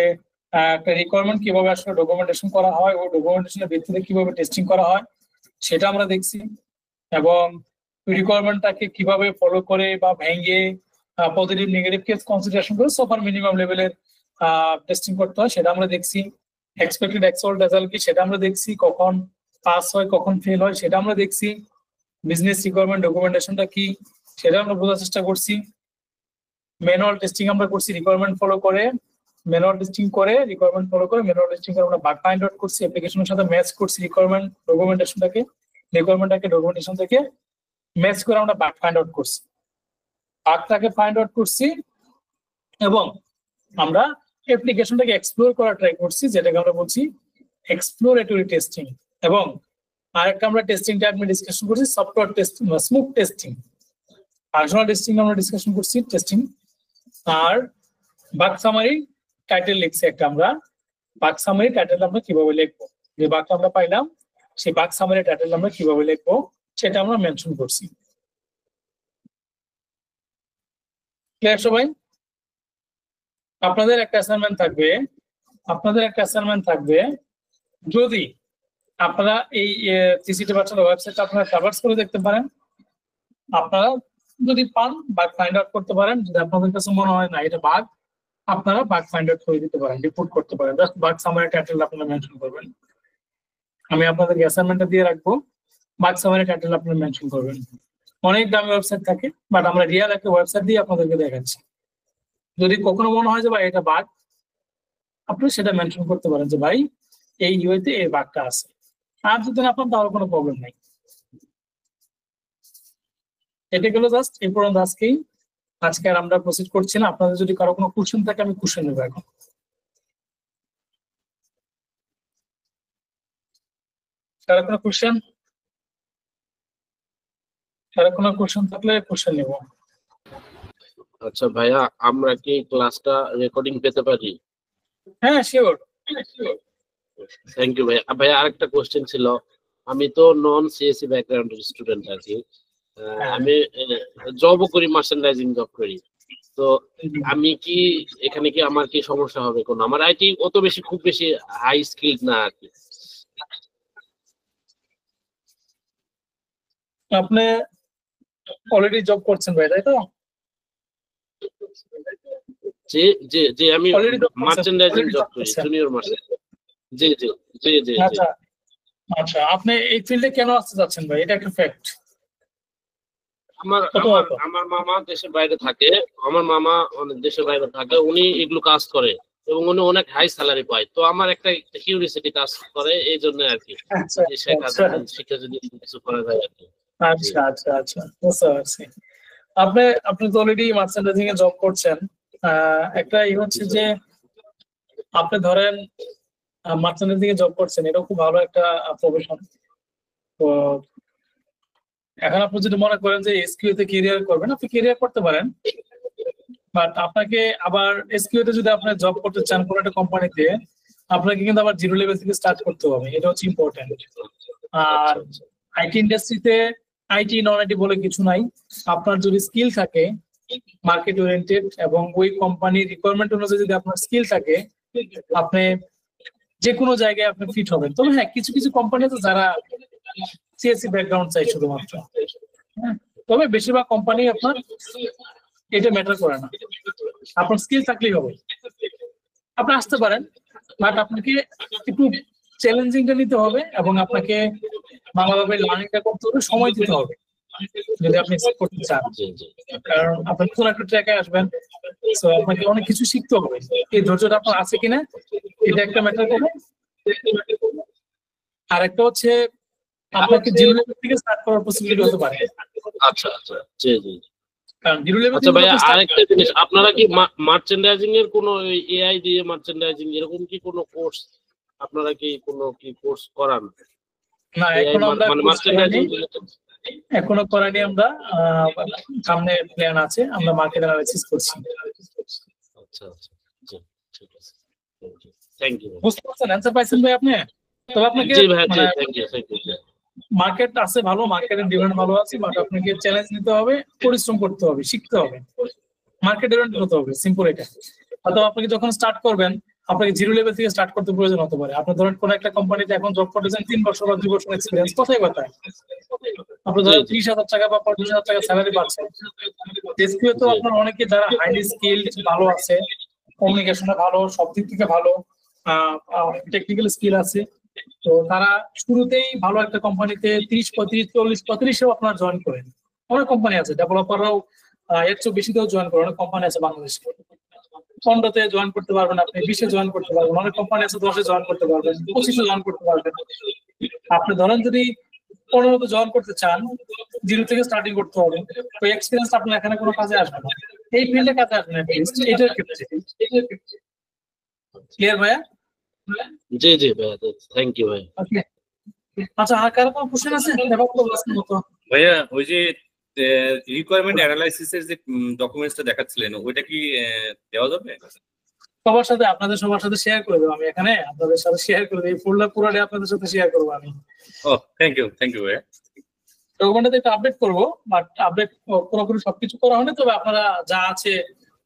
একটা রিকোয়ারমেন্ট কিভাবে আসলে ডকুমেন্টেশন করা হয়, ওই ডকুমেন্টেশনের ভিত্তিতে কিভাবে টেস্টিং করা হয় সেটা আমরা দেখছি, এবং রিকোয়ারমেন্টটাকে কিভাবে ফলো করে বা ভেঙে পজিটিভ নেগেটিভ কেস কনসিডারেশন করে সুপার মিনিমাম লেভেলের টেস্টিং করতে হয় সেটা আমরা দেখছি। এক্সপেক্টেড অ্যাকচুয়াল রেজাল্ট কি সেটা আমরা দেখছি, কখন পাস হয় কখন ফেল হয় সেটা আমরা দেখছি, বিজনেস রিকোয়ারমেন্ট ডকুমেন্টেশনটা কি সেটা আমরা বোঝার চেষ্টা করছি। ম্যানুয়াল টেস্টিং আমরা করছি, রিকোয়ারমেন্ট ফলো করে ম্যানুয়াল টেস্টিং করে রিকোয়ারমেন্ট ফলো করে ম্যানুয়াল টেস্টিং করে আমরা বাগ ফাইন্ড আউট করছি, অ্যাপ্লিকেশনের সাথে ম্যাচ করছি রিকোয়ারমেন্ট ডকুমেন্টেশন থেকে ম্যাচ করে আমরা বাগ ফাইন্ড আউট করছি, বাগটাকে ফাইন্ড আউট করছি এবং আমরা অ্যাপ্লিকেশনটাকে এক্সপ্লোর করা ট্রাই করছি, যেটাকে আমরা বলছি এক্সপ্লোরেটরি টেস্টিং। এবং আরেকটা আমরা টেস্টিং টাইপ নিয়ে ডিসকাশন করছি সফটওয়্যার টেস্টিং বা স্মুথ টেস্টিং। ফাংশনাল টেস্টিং আমরা ডিসকাশন করছি টেস্টিং। আর বাগ সামারি টাইটেল লিখছি একটা, আমরা বাগ সামারি টাইটেল আমরা কিভাবে লিখবো, যে বাগটা আমরা পাইলাম সেই বাগ সামারি টাইটেল আমরা কিভাবে লিখবো সেটা আমরা মেনশন করছি। ক্লিয়ার সবাই? আপনাদের একটা অ্যাসাইনমেন্ট থাকবে, যদি আপনারা এই টিসিটি বাচ্চাদের ওয়েবসাইটটা আপনারা ট্রাভার্স করে দেখতে পারেন, আপনারা যদি পান বাগ ফাইন্ড আউট করতে পারেন, যদি আপনাদের কাছে মনে হয় না এটা বাগ, আপনারা বাগ ফাইন্ড আউট করে দিতে পারেন, রিপোর্ট করতে পারেন, জাস্ট বাগ সামারি টাইটেল আপনারা মেনশন করবেন। আমি আপনাদেরকে অ্যাসাইনমেন্টটা দিয়ে রাখবো, বাগ সামারি টাইটেল আপনারা মেনশন করবেন। অনেক দামি ওয়েবসাইট থাকে, বাট আমরা রিয়েল একটা ওয়েবসাইট দিয়ে আপনাদেরকে দেখাচ্ছি। যদি কখনো মনে হয় যে ভাই এটা বাগ, আপনি সেটা মেনশন করতে পারেন যে ভাই এই ইউআইতে এই বাগটা আছে। আর যদি না পান তাহলে কোনো প্রবলেম নাই। এটা গেল জাস্ট এই পর্যন্ত আজকে আর আমরা প্রসিড করছি না। আপনাদের যদি কারো কোনো কোশ্চেন থাকে আমি কোশ্চেন নেবো এখন। কারো কোনো কোশ্চেন থাকলে কোশ্চেন নেব। আচ্ছা ভাইয়া, আমরা কি ক্লাসটা রেকর্ডিং পেতে পারি? হ্যাঁ শিওর। থ্যাংক ইউ ভাইয়া। ভাইয়া আরেকটা কোশ্চেন ছিল, আমি তো নন সিএসসি ব্যাকগ্রাউন্ডের স্টুডেন্ট আছি, আমি জবও করি, মার্চেন্ডাইজিং জব করি, তো আমি কি এখানে কি আমার কি সমস্যা হবে কোনো? আমার আইটি অত বেশি খুব বেশি হাই স্কিল না আর কি। আপনি অলরেডি জব করছেন ভাই, তাই তো? জি জি জি, আমি মার্চেন্ডাইজিং জব করি, জুনিয়র মার্চেন্ট। জি জি জি জি। আচ্ছা আচ্ছা, আপনি এই ফিল্ডে কেন আসতে যাচ্ছেন ভাই? এটা একটা ফ্যাক্ট। আমার মামা দেশের বাইরে থাকে, দেশের বাইরে থাকে, উনি এগুলো কাজ করে এবং উনি অনেক হাই স্যালারি পায়। তো আমার একটা কিউরিওসিটি কাজ করে, এই জন্য আর কি শিক্ষা যদি কিছু করা যায় আর কি। আচ্ছা আচ্ছা আচ্ছা, বুঝতে পারছি। আপনি তো অলরেডি মার্চেন্ডাইজিং এ জব করছেন। একটা হচ্ছে যে আপনি ধরেন মার্চেন্ডাইজিং এ জব করছেন, এটা খুব ভালো একটা প্রফেশন। তো এখন আপনি যদি মনে করেন যে এসকিউ তে ক্যারিয়ার করবেন, আপনি ক্যারিয়ার করতে পারেন, বাট আপনাকে আবার এসকিউ তে যদি আপনি জব করতে চান কোনো একটা কোম্পানিতে, আপনাকে কিন্তু আবার জিরো লেভেল থেকে স্টার্ট করতে হবে। এটা হচ্ছে ইম্পর্টেন্ট। আর আইটি ইন্ডাস্ট্রিতে আইটি নন আইটি বলে কিছু নাই। আপনার যদি স্কিল থাকে মার্কেট ওরিয়েন্টেড এবং ওই কোম্পানির রিকোয়ারমেন্ট অনুযায়ী যদি আপনার স্কিল থাকে, আপনি যে কোনো জায়গায় আপনি ফিট হবেন। তবে হ্যাঁ, কিছু কিছু কোম্পানি আছে যারা সিএসসি ব্যাকগ্রাউন্ড চাই শুধুমাত্র, তবে বেশিরভাগ কোম্পানি আপনার এটা ম্যাটার করে না, আপনার স্কিল থাকলেই হবে। আপনি আসতে পারেন, বাট আপনাকে একটু চ্যালেঞ্জিংটা নিতে হবে এবং আপনাকে ভালোভাবে লার্নিংটা করতে হবে, সময় দিতে হবে যদি আপনি করতে চান। কারণ আপনি নতুন একটা ট্র্যাকে আসবেন, সো আপনাকে অনেক কিছু শিখতে হবে। এই ধৈর্যটা আপনার আছে কিনা এটা একটা ম্যাটার করে। আর একটা হচ্ছে আপনাকে জিরো লেভেল থেকে স্টার্ট করার পসিবিলিটি হতে পারে। আচ্ছা আচ্ছা, জি জি। কারণ জিরো লেভেল আচ্ছা ভাই, আরেকটা জিনিস, আপনারা কি মার্চেন্ডাইজিং এর কোনো এআই দিয়ে মার্চেন্ডাইজিং এরকম কি কোনো কোর্স, আপনারা কি কোনো কোর্স করান? না, এখনো করানি আমরা। সামনে প্ল্যান আছে, আমরা মার্কেট অ্যানালাইসিস করছি। আচ্ছা আচ্ছা, জি ঠিক আছে, থ্যাংক ইউ। বুঝতে পারছেন, অ্যানসার পাইছেন ভাই আপনি? তবে আপনাকে মার্কেট আছে ভালো, মার্কেটের ডিমান্ড ভালো আছে, বাট আপনাকে চ্যালেঞ্জ নিতে হবে, পরিশ্রম করতে হবে, শিখতে হবে, মার্কেট ওরিয়েন্টেড হতে হবে, সিম্পল এটা। অথবা আপনি যখন স্টার্ট করবেন, আপনাকে জিরো লেভেল থেকে স্টার্ট করতে প্রয়োজন হতে পারে। আপনি ধরেন কোন একটা কোম্পানিতে এখন জব করতেছেন, 3 বছর বা 2 বছর এক্সপিরিয়েন্স, কথাই কথায় আপনি ধরেন 30,000 টাকা বা 35,000 টাকা স্যালারি পাচ্ছেন। এসকিউ তো আপনার অনেকে যারা হাইলি স্কিলড ভালো আছে, কমিউনিকেশনে ভালো, সব দিক থেকে ভালো, টেকনিক্যাল স্কিল আছে, তো তারা শুরুতেই ভালো একটা কোম্পানিতে 30, 35, 40, 35-এও আপনার জয়েন করেন। অনেক কোম্পানি আছে, ডেভেলপাররাও এর চেয়ে বেশিতেও জয়েন করে। অনেক কোম্পানি আছে বাংলাদেশে, 15-তে জয়েন করতে পারবেন, আপনি 20-এ জয়েন করতে পারবেন। অনেক কোম্পানি আছে 10-এ জয়েন করতে পারবেন, 25-এ জয়েন করতে পারবেন। আপনি ধরেন যদি 15-তে জয়েন করতে চান, জিরো থেকে স্টার্টিং করতে হবে, তো এক্সপিরিয়েন্স আপনার এখানে কোনো কাজে আসবে না, এই ফিল্ডে কাজে আসবে না। এটার ক্ষেত্রে ক্লিয়ার ভাইয়া? জি জি ভাইয়া, থ্যাংক ইউ ভাই। আচ্ছা, আর কারো কোনো কোশ্চেন আছে? ভাইয়া, ওই যে রিকোয়ারমেন্ট অ্যানালাইসিস এর যে ডকুমেন্টসটা দেখাচ্ছিলেন, ওইটা কি দেওয়া যাবে? সবার সাথে, আপনাদের সবার সাথে শেয়ার করে দেবো আমি, এখানে আপনাদের সাথে শেয়ার করে দেবো, এই ফোল্ডার পুরোটাই আপনাদের সাথে শেয়ার করবো আমি। ও থ্যাংক ইউ ভাইয়া। ডকুমেন্টটাতে একটু আপডেট করবো, বাট আপডেট পুরোপুরি সবকিছু করা হয়নি, তবে আপনারা যা আছে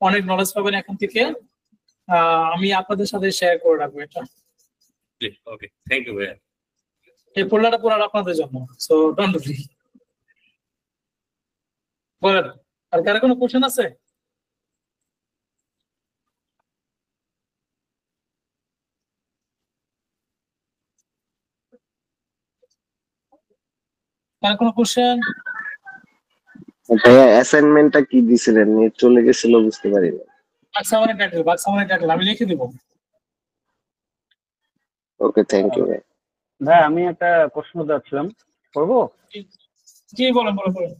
অনেক নলেজ পাবেন এখান থেকে। আমি আপনাদের সাথে শেয়ার করে রাখবো এটা। ওকে, থ্যাংক ইউ ভাইয়া। এই ফোল্ডারটা পুরো আপনাদের জন্য, সো ডোন্ট ওয়ারি। বলেন, আর কারো কোনো কোশ্চেন আছে? কারো কোনো কোশ্চেন? ভাইয়া অ্যাসাইনমেন্টটা কি দিছিলেন? নেট চলে গেছিল, বুঝতে পারিনি। বাক্সামানের টাইটেল আমি লিখে দিব। ওকে, থ্যাংক ইউ ভাই। ভাই আমি একটা প্রশ্ন যাচ্ছিলাম, করবো? কি বলেন বলেন বলেন।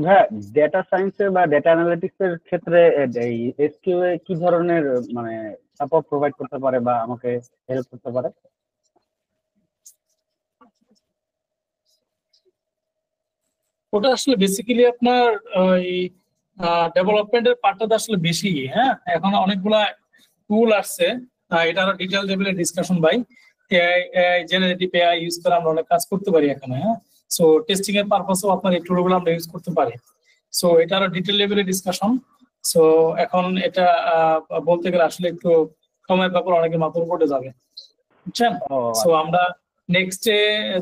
ভাই ডেটা সায়েন্সের বা ডেটা অ্যানালিটিক্স এর ক্ষেত্রে এই এসকিউএ কি ধরনের মানে সাপোর্ট প্রোভাইড করতে পারে বা আমাকে হেল্প করতে পারে? ওটা আসলে বেসিক্যালি আপনার ওই ডেভেলপমেন্টের পার্টটা আসলে বেশি। হ্যাঁ, এখন অনেকগুলা টুল আসছে, এটা আরো ডিটেল লেভেলের ডিসকাশন ভাই। জেনারেটিভ এআই ইউজ করে আমরা অনেক কাজ করতে পারি এখানে। হ্যাঁ, সো টেস্টিং এর পারপাসেও আপনার এই টুলগুলো আমরা ইউজ করতে পারি। সো এটা আরো ডিটেল লেভেলের ডিসকাশন। সো এখন এটা বলতে গেলে আসলে একটু সময়ের ব্যাপার, অনেকের মাথার উপরে যাবে, বুঝছেন? সো আমরা নেক্সট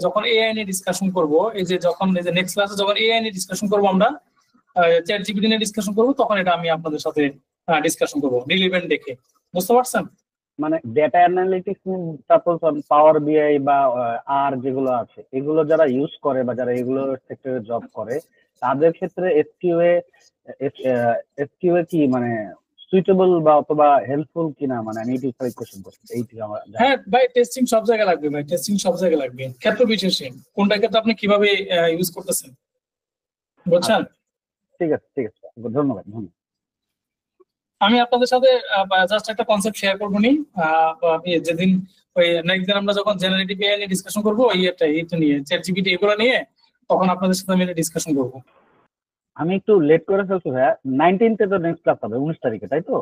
যখন এআই নিয়ে ডিসকাশন করব, এই যে নেক্সট ক্লাসে যখন এআই নিয়ে ডিসকাশন করব, আমরা চ্যাট জিপিটি নিয়ে ডিসকাশন করব, তখন এটা আমি আপনাদের সাথে ডিসকাশন করব রিলেভেন্ট দেখে। বুঝতে পারছেন? মানে ডেটা অ্যানালিটিক্স, সাপোজ পাওয়ার বিআই বা আর যেগুলো আছে, এগুলো যারা ইউজ করে বা যারা এগুলো সেক্টরে জব করে, তাদের ক্ষেত্রে এসকিউএ কি মানে সুইটেবল বা অথবা হেল্পফুল কিনা, মানে আমি এইটি কোয়েশ্চেন করছি। এইটি আমার হ্যাঁ ভাই, টেস্টিং সব জায়গায় লাগবে ভাই, টেস্টিং সব জায়গায় লাগবে, ক্ষেত্র বিশেষে কোনটা ক্ষেত্রে আপনি কিভাবে ইউজ করতেছেন, বুঝছেন? ঠিক আছে, ঠিক আছে, ধন্যবাদ। আমি আপনাদের সাথে জাস্ট একটা কনসেপ্ট শেয়ার করবো নি। যেদিন ওই নেক্সট দিন আমরা যখন জেনারেটিভ এআই নিয়ে ডিসকাশন করবো, এইটা নিয়ে চ্যাট জিপিটি এগুলো নিয়ে, তখন আপনাদের সাথে আমি ডিসকাশন করবো। আমি একটু লেট করে ফেলছি ভাইয়া, 19 তো নেক্সট ক্লাস হবে, 19 তারিখে, তাই তো?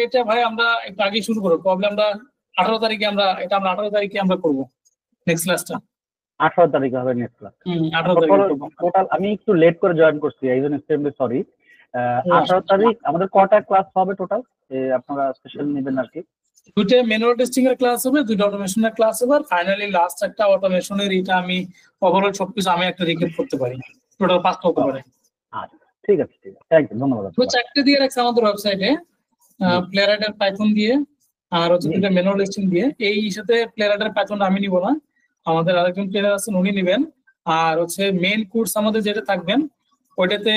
এটা ভাই আমরা একটু আগে শুরু করবো, প্রবলেম আমরা 18 তারিখে আমরা 18 তারিখে আমরা করবো নেক্সট ক্লাসটা। 18 তারিখে হবে নেক্সট ক্লাস। 18 তারিখে টোটাল আমি একটু লেট করে জয়েন করছি, এই জন্য এক্সট্রিমলি সরি। 18 তারিখ আমাদের কয়টা ক্লাস হবে টোটাল? আপনারা স্পেশাল নেবেন আর কি? দুইটা ম্যানুয়াল টেস্টিং এর ক্লাস হবে, দুইটা অটোমেশনের ক্লাস হবে, আর ফাইনালি লাস্ট একটা অটোমেশনের। এটা আমি ওভারঅল সবকিছু আমি একটা রিক্যাপ করতে পারি, টোটাল 5টা হতে পারে। আচ্ছা, ঠিক আছে, ঠিক আছে, থ্যাংক ইউ, ধন্যবাদ। তো 4টে দিয়ে রাখছে আমাদের ওয়েবসাইটে, প্লেরাইট আর পাইথন দিয়ে, আর হচ্ছে দুইটা ম্যানুয়াল টেস্টিং দিয়ে। এই সাথে প্লেরাইট আর পাইথন আমি নিব না, আমাদের আরেকজন প্লেয়ার আছেন, উনি নেবেন। আর হচ্ছে মেইন কোর্স আমাদের যেটা থাকবেন, ওইটাতে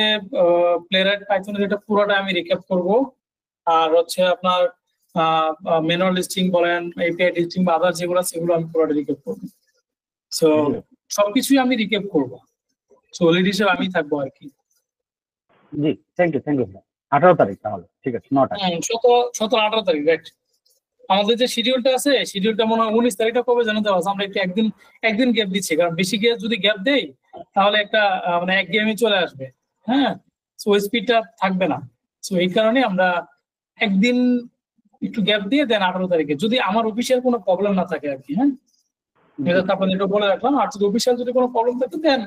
প্লেরাইট পাইথনের যেটা পুরোটা আমি রিক্যাপ করব। আর হচ্ছে আপনার ম্যানুয়াল টেস্টিং বলেন, এপিআই টেস্টিং বা আদার যেগুলো সেগুলো আমি পুরোটা রিক্যাপ করব। সো সবকিছুই আমি রিক্যাপ করব। সো লিড হিসেবে আমি থাকবো আর কি। জি, থ্যাংক ইউ, থ্যাংক ইউ। 18 তারিখ তাহলে, ঠিক আছে, 9টা। 17-18 তারিখ, রাইট। আমাদের যে শিডিউলটা আছে, শিডিউলটা মনে হয় 19 তারিখটা কবে জানাতে পারছি। আমরা একটু একদিন গ্যাপ দিচ্ছি, কারণ বেশি যদি গ্যাপ দেই তাহলে একটা মানে এক গেমই চলে আসবে। হ্যাঁ, সো ওই স্পিডটা থাকবে না। সো এই কারণে আমরা একদিন একটু গ্যাপ দিয়ে দেন 18 তারিখে, যদি আমার অফিসিয়াল কোনো প্রবলেম না থাকে আর কি। হ্যাঁ, এটা আপনাদের একটু বলে রাখলাম। আর যদি অফিসিয়াল যদি কোনো প্রবলেম থাকে দেন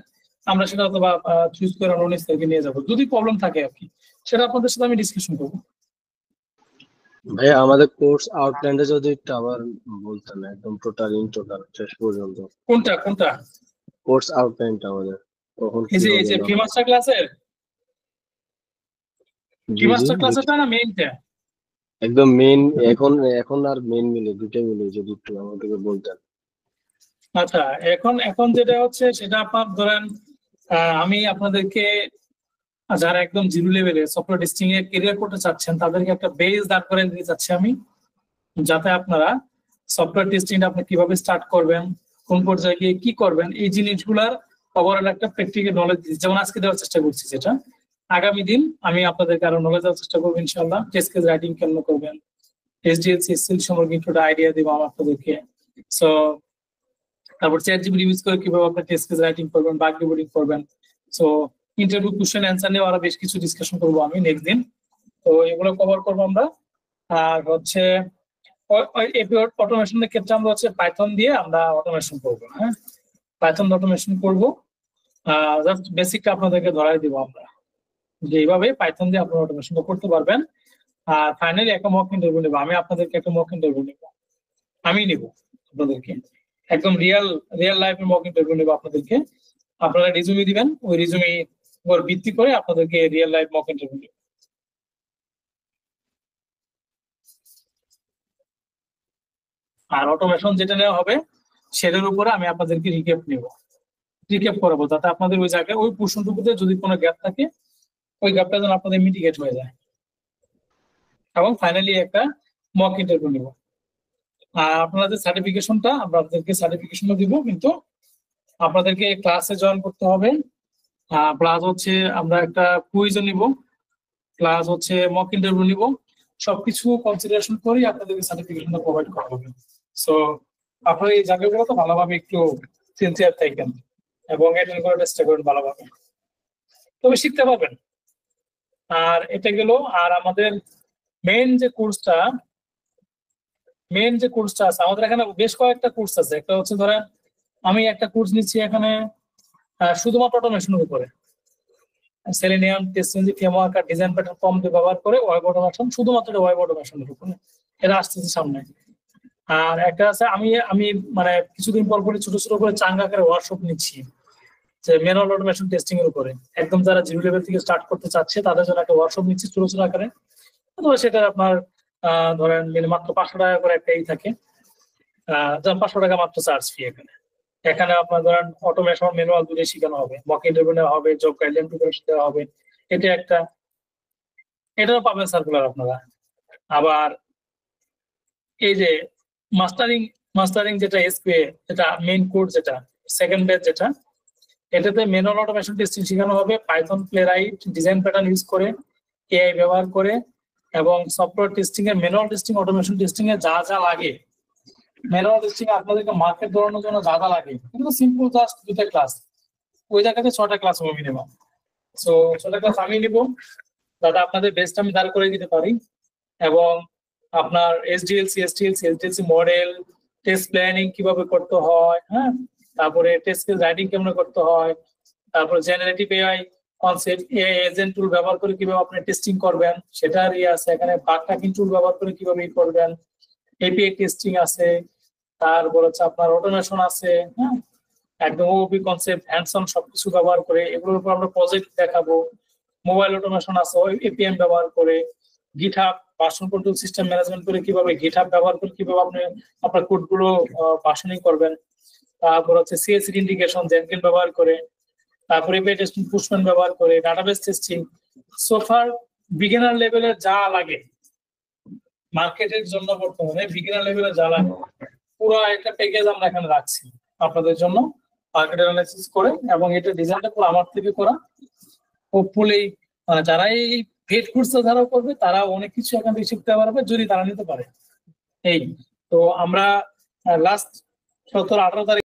আমরা সেটা অথবা চুজ করে 19 তারিখে নিয়ে যাবো, যদি প্রবলেম থাকে আর কি। সেটা আপনাদের সাথে আমি ডিসকাশন করবো। ভাইয়া আমাদের কোর্স আউটলাইনটা যদি একটু আবার বলতেন, একদম টোটাল শেষ পর্যন্ত। কোনটা কোর্স আউটলাইনটা আমাদের কখন এই যে ফ্রি মাস্টার ক্লাসের না মেইনটা? একদম মেইন, এখন আর মেইন মিলে দুটোই মিলে যদি একটু আমাদেরকে বলতেন। আচ্ছা, এখন যেটা হচ্ছে সেটা আপনার ধরেন, আমি আপনাদেরকে যারা একদম জিরো লেভেলে সফটওয়্যার টেস্টিং এ ক্যারিয়ার করতে চাচ্ছেন, তাদেরকে একটা বেস দাঁড় করে দিতে চাচ্ছি আমি, যাতে আপনারা সফটওয়্যার টেস্টিংটা আপনি কিভাবে স্টার্ট করবেন, কোন পর্যায়ে গিয়ে কি করবেন, এই জিনিসগুলার ওভারঅল একটা প্র্যাকটিক্যাল নলেজ যেমন আজকে দেওয়ার চেষ্টা করছি, যেটা আগামী দিন আমি আপনাদেরকে আরো নলেজ দেওয়ার চেষ্টা করবো ইনশাআল্লাহ। টেস্ট কেস রাইটিং কেমন করবেন, এসডিএলসি এসএসএল সম্পর্কে একটু আইডিয়া দেবো আমি আপনাদেরকে। সো তারপর চ্যাট জিপিটি ইউজ করে কিভাবে আপনি টেস্ট কেস রাইটিং করবেন, বাগ ডিবাগিং করবেন। সো ইন্টারভিউ কোশ্চেন অ্যান্সার নিয়ে আরো বেশ কিছু ডিসকাশন করবো আমি নেক্সট দিন। তো এগুলো কভার করবো আমরা। আর হচ্ছে অটোমেশনের ক্ষেত্রে আমরা হচ্ছে পাইথন দিয়ে আমরা অটোমেশন করবো। হ্যাঁ, পাইথন অটোমেশন করবো। জাস্ট বেসিকটা আপনাদেরকে ধরাই দিব আমরা, যে এইভাবে পাইথন দিয়ে আপনারা অটোমেশনটা করতে পারবেন। আর ফাইনালি একটা মক ইন্টারভিউ নেবো আমি, আপনাদেরকে একটা মক ইন্টারভিউ নেবো, আমি নেবো আপনাদেরকে একদম রিয়েল লাইফের মক ইন্টারভিউ নেবো আপনাদেরকে। আপনারা রিজুমি দিবেন, ওই রিজুমি উপর ভিত্তি করে আপনাদেরকে রিয়েল লাইফ মক ইন্টারভিউ নেবো। আর অটোমেশন যেটা নেওয়া হবে সেটার উপরে আমি আপনাদেরকে রিক্যাপ করাবো, যাতে আপনাদের ওই জায়গায় ওই পোর্শনটুকুতে যদি কোনো গ্যাপ থাকে, ওই গ্যাপটা যেন আপনাদের মিটিগেট হয়ে যায়। এবং ফাইনালি একটা মক ইন্টারভিউ নেব। আর আপনাদের সার্টিফিকেশনটা আমরা আপনাদেরকে সার্টিফিকেশনও দিব, কিন্তু আপনাদেরকে ক্লাসে জয়েন করতে হবে। প্লাস হচ্ছে আমরা একটা কুইজও নিব, প্লাস হচ্ছে মক ইন্টারভিউ নিব। সবকিছু কনসিডারেশন করেই আপনাদেরকে সার্টিফিকেশনটা প্রোভাইড করা হবে। সো আপনারা এই জায়গাগুলো তো ভালোভাবে একটু সিনসিয়ার থাকবেন এবং অ্যাটেন্ড করার চেষ্টা করবেন ভালোভাবে, তবে শিখতে পারবেন। আর এটা গেল। আর আমাদের মেইন যে কোর্সটা আছে, আমাদের এখানে বেশ কয়েকটা কোর্স আছে। একটা হচ্ছে ধরেন আমি একটা কোর্স নিচ্ছি এখানে শুধুমাত্র অটোমেশনের উপরে, সেলেনিয়াম টেস্ট ইঞ্জিন ফ্রেমওয়ার্ক আর ডিজাইন প্যাটার্ন ফর্ম দিয়ে ব্যবহার করে ওয়েব অটোমেশন, শুধুমাত্র ওয়েব অটোমেশনের উপরে, এটা আসতেছে সামনে। আর একটা আছে আমি মানে কিছুদিন পর পরে ছোট ছোট করে চাঙ্গা করে ওয়ার্কশপ নিচ্ছি যে ম্যানুয়াল অটোমেশন টেস্টিং এর উপরে। একদম যারা জিরো লেভেল থেকে স্টার্ট করতে চাচ্ছে তাদের জন্য একটা ওয়ার্কশপ নিচ্ছি ছোট ছোট আকারে। অথবা সেটা আপনার ধরেন মাত্র 500 টাকা করে একটা থাকে, যেমন 500 টাকা মাত্র চার্জ ফি। এখানে আপনার ধরেন অটোমেশন ম্যানুয়াল দুটোই শেখানো হবে, মক ইন্টারভিউ নেওয়া হবে, জব গাইডলাইন প্রিপারেশন দেওয়া হবে। এটা একটা, এটাও পাবেন সার্কুলার আপনারা। আবার এই যে মাস্টারিং যেটা এসকিউএ, যেটা মেইন কোর্স, যেটা সেকেন্ড ব্যাচ, যেটা এটাতে ম্যানুয়াল অটোমেশন টেস্টিং শেখানো হবে Python, playwright, design pattern use করে, এআই ব্যবহার করে, এবং সফটওয়্যার টেস্টিং এর ম্যানুয়াল টেস্টিং, অটোমেশন টেস্টিং এ যা যা লাগে, ম্যানুয়াল টেস্টিং আপনাদেরকে মার্কেট ধরানোর জন্য যা যা লাগে, কিন্তু সিম্পল জাস্ট 2টা ক্লাস, ওই জায়গাতে 6টা ক্লাস হবে মিনিমাম। সো 6টা ক্লাস আমি নিব, দাদা আপনাদের বেস্ট আমি দাঁড় করে দিতে পারি। এবং আপনার এসডিএলসি মডেল, টেস্ট প্ল্যানিং কিভাবে করতে হয়, হ্যাঁ, তারপরে টেস্ট কেস রাইটিং কেমন করতে হয়, তারপরে generative AI concept, AI agent tool ব্যবহার করে কিভাবে আপনি টেস্টিং করবেন সেটার আছে এখানে, বাগ ট্র্যাকিং টুল ব্যবহার করে কিভাবে করবেন, এপিআই টেস্টিং আছে, তারপর হচ্ছে আপনার অটোমেশন আছে, হ্যাঁ, একদম ওপি কনসেপ্ট হ্যান্ডস-অন সবকিছু ব্যবহার করে এগুলোর উপর আমরা প্রজেক্ট দেখাবো। মোবাইল অটোমেশন আছে এপিএম ব্যবহার করে, GitHub version control system management করে কিভাবে গিটহাব ব্যবহার করে কিভাবে আপনি আপনার কোডগুলো ভার্সনিং করবেন। তারপর হচ্ছে সিএসসি ইন্টিগ্রেশন জেনকিন ব্যবহার করে, তারপরে এপিআই টেস্টিং পুশম্যান ব্যবহার করে, ডাটাবেস টেস্টিং। সোফার বিগিনার লেভেলের যা লাগে মার্কেটের জন্য, বর্তমানে বিগিনার লেভেলে যা লাগে পুরো একটা প্যাকেজ আমরা এখানে রাখছি আপনাদের জন্য, মার্কেট অ্যানালাইসিস করে। এবং এটা ডিজাইনটা পুরো আমার থেকে করা। হোপফুলি যারা এই পেড কোর্সটা যারা করবে তারা অনেক কিছু এখান থেকে শিখতে পারবে যদি তারা নিতে পারে। এই তো আমরা লাস্ট 17-18 তারিখ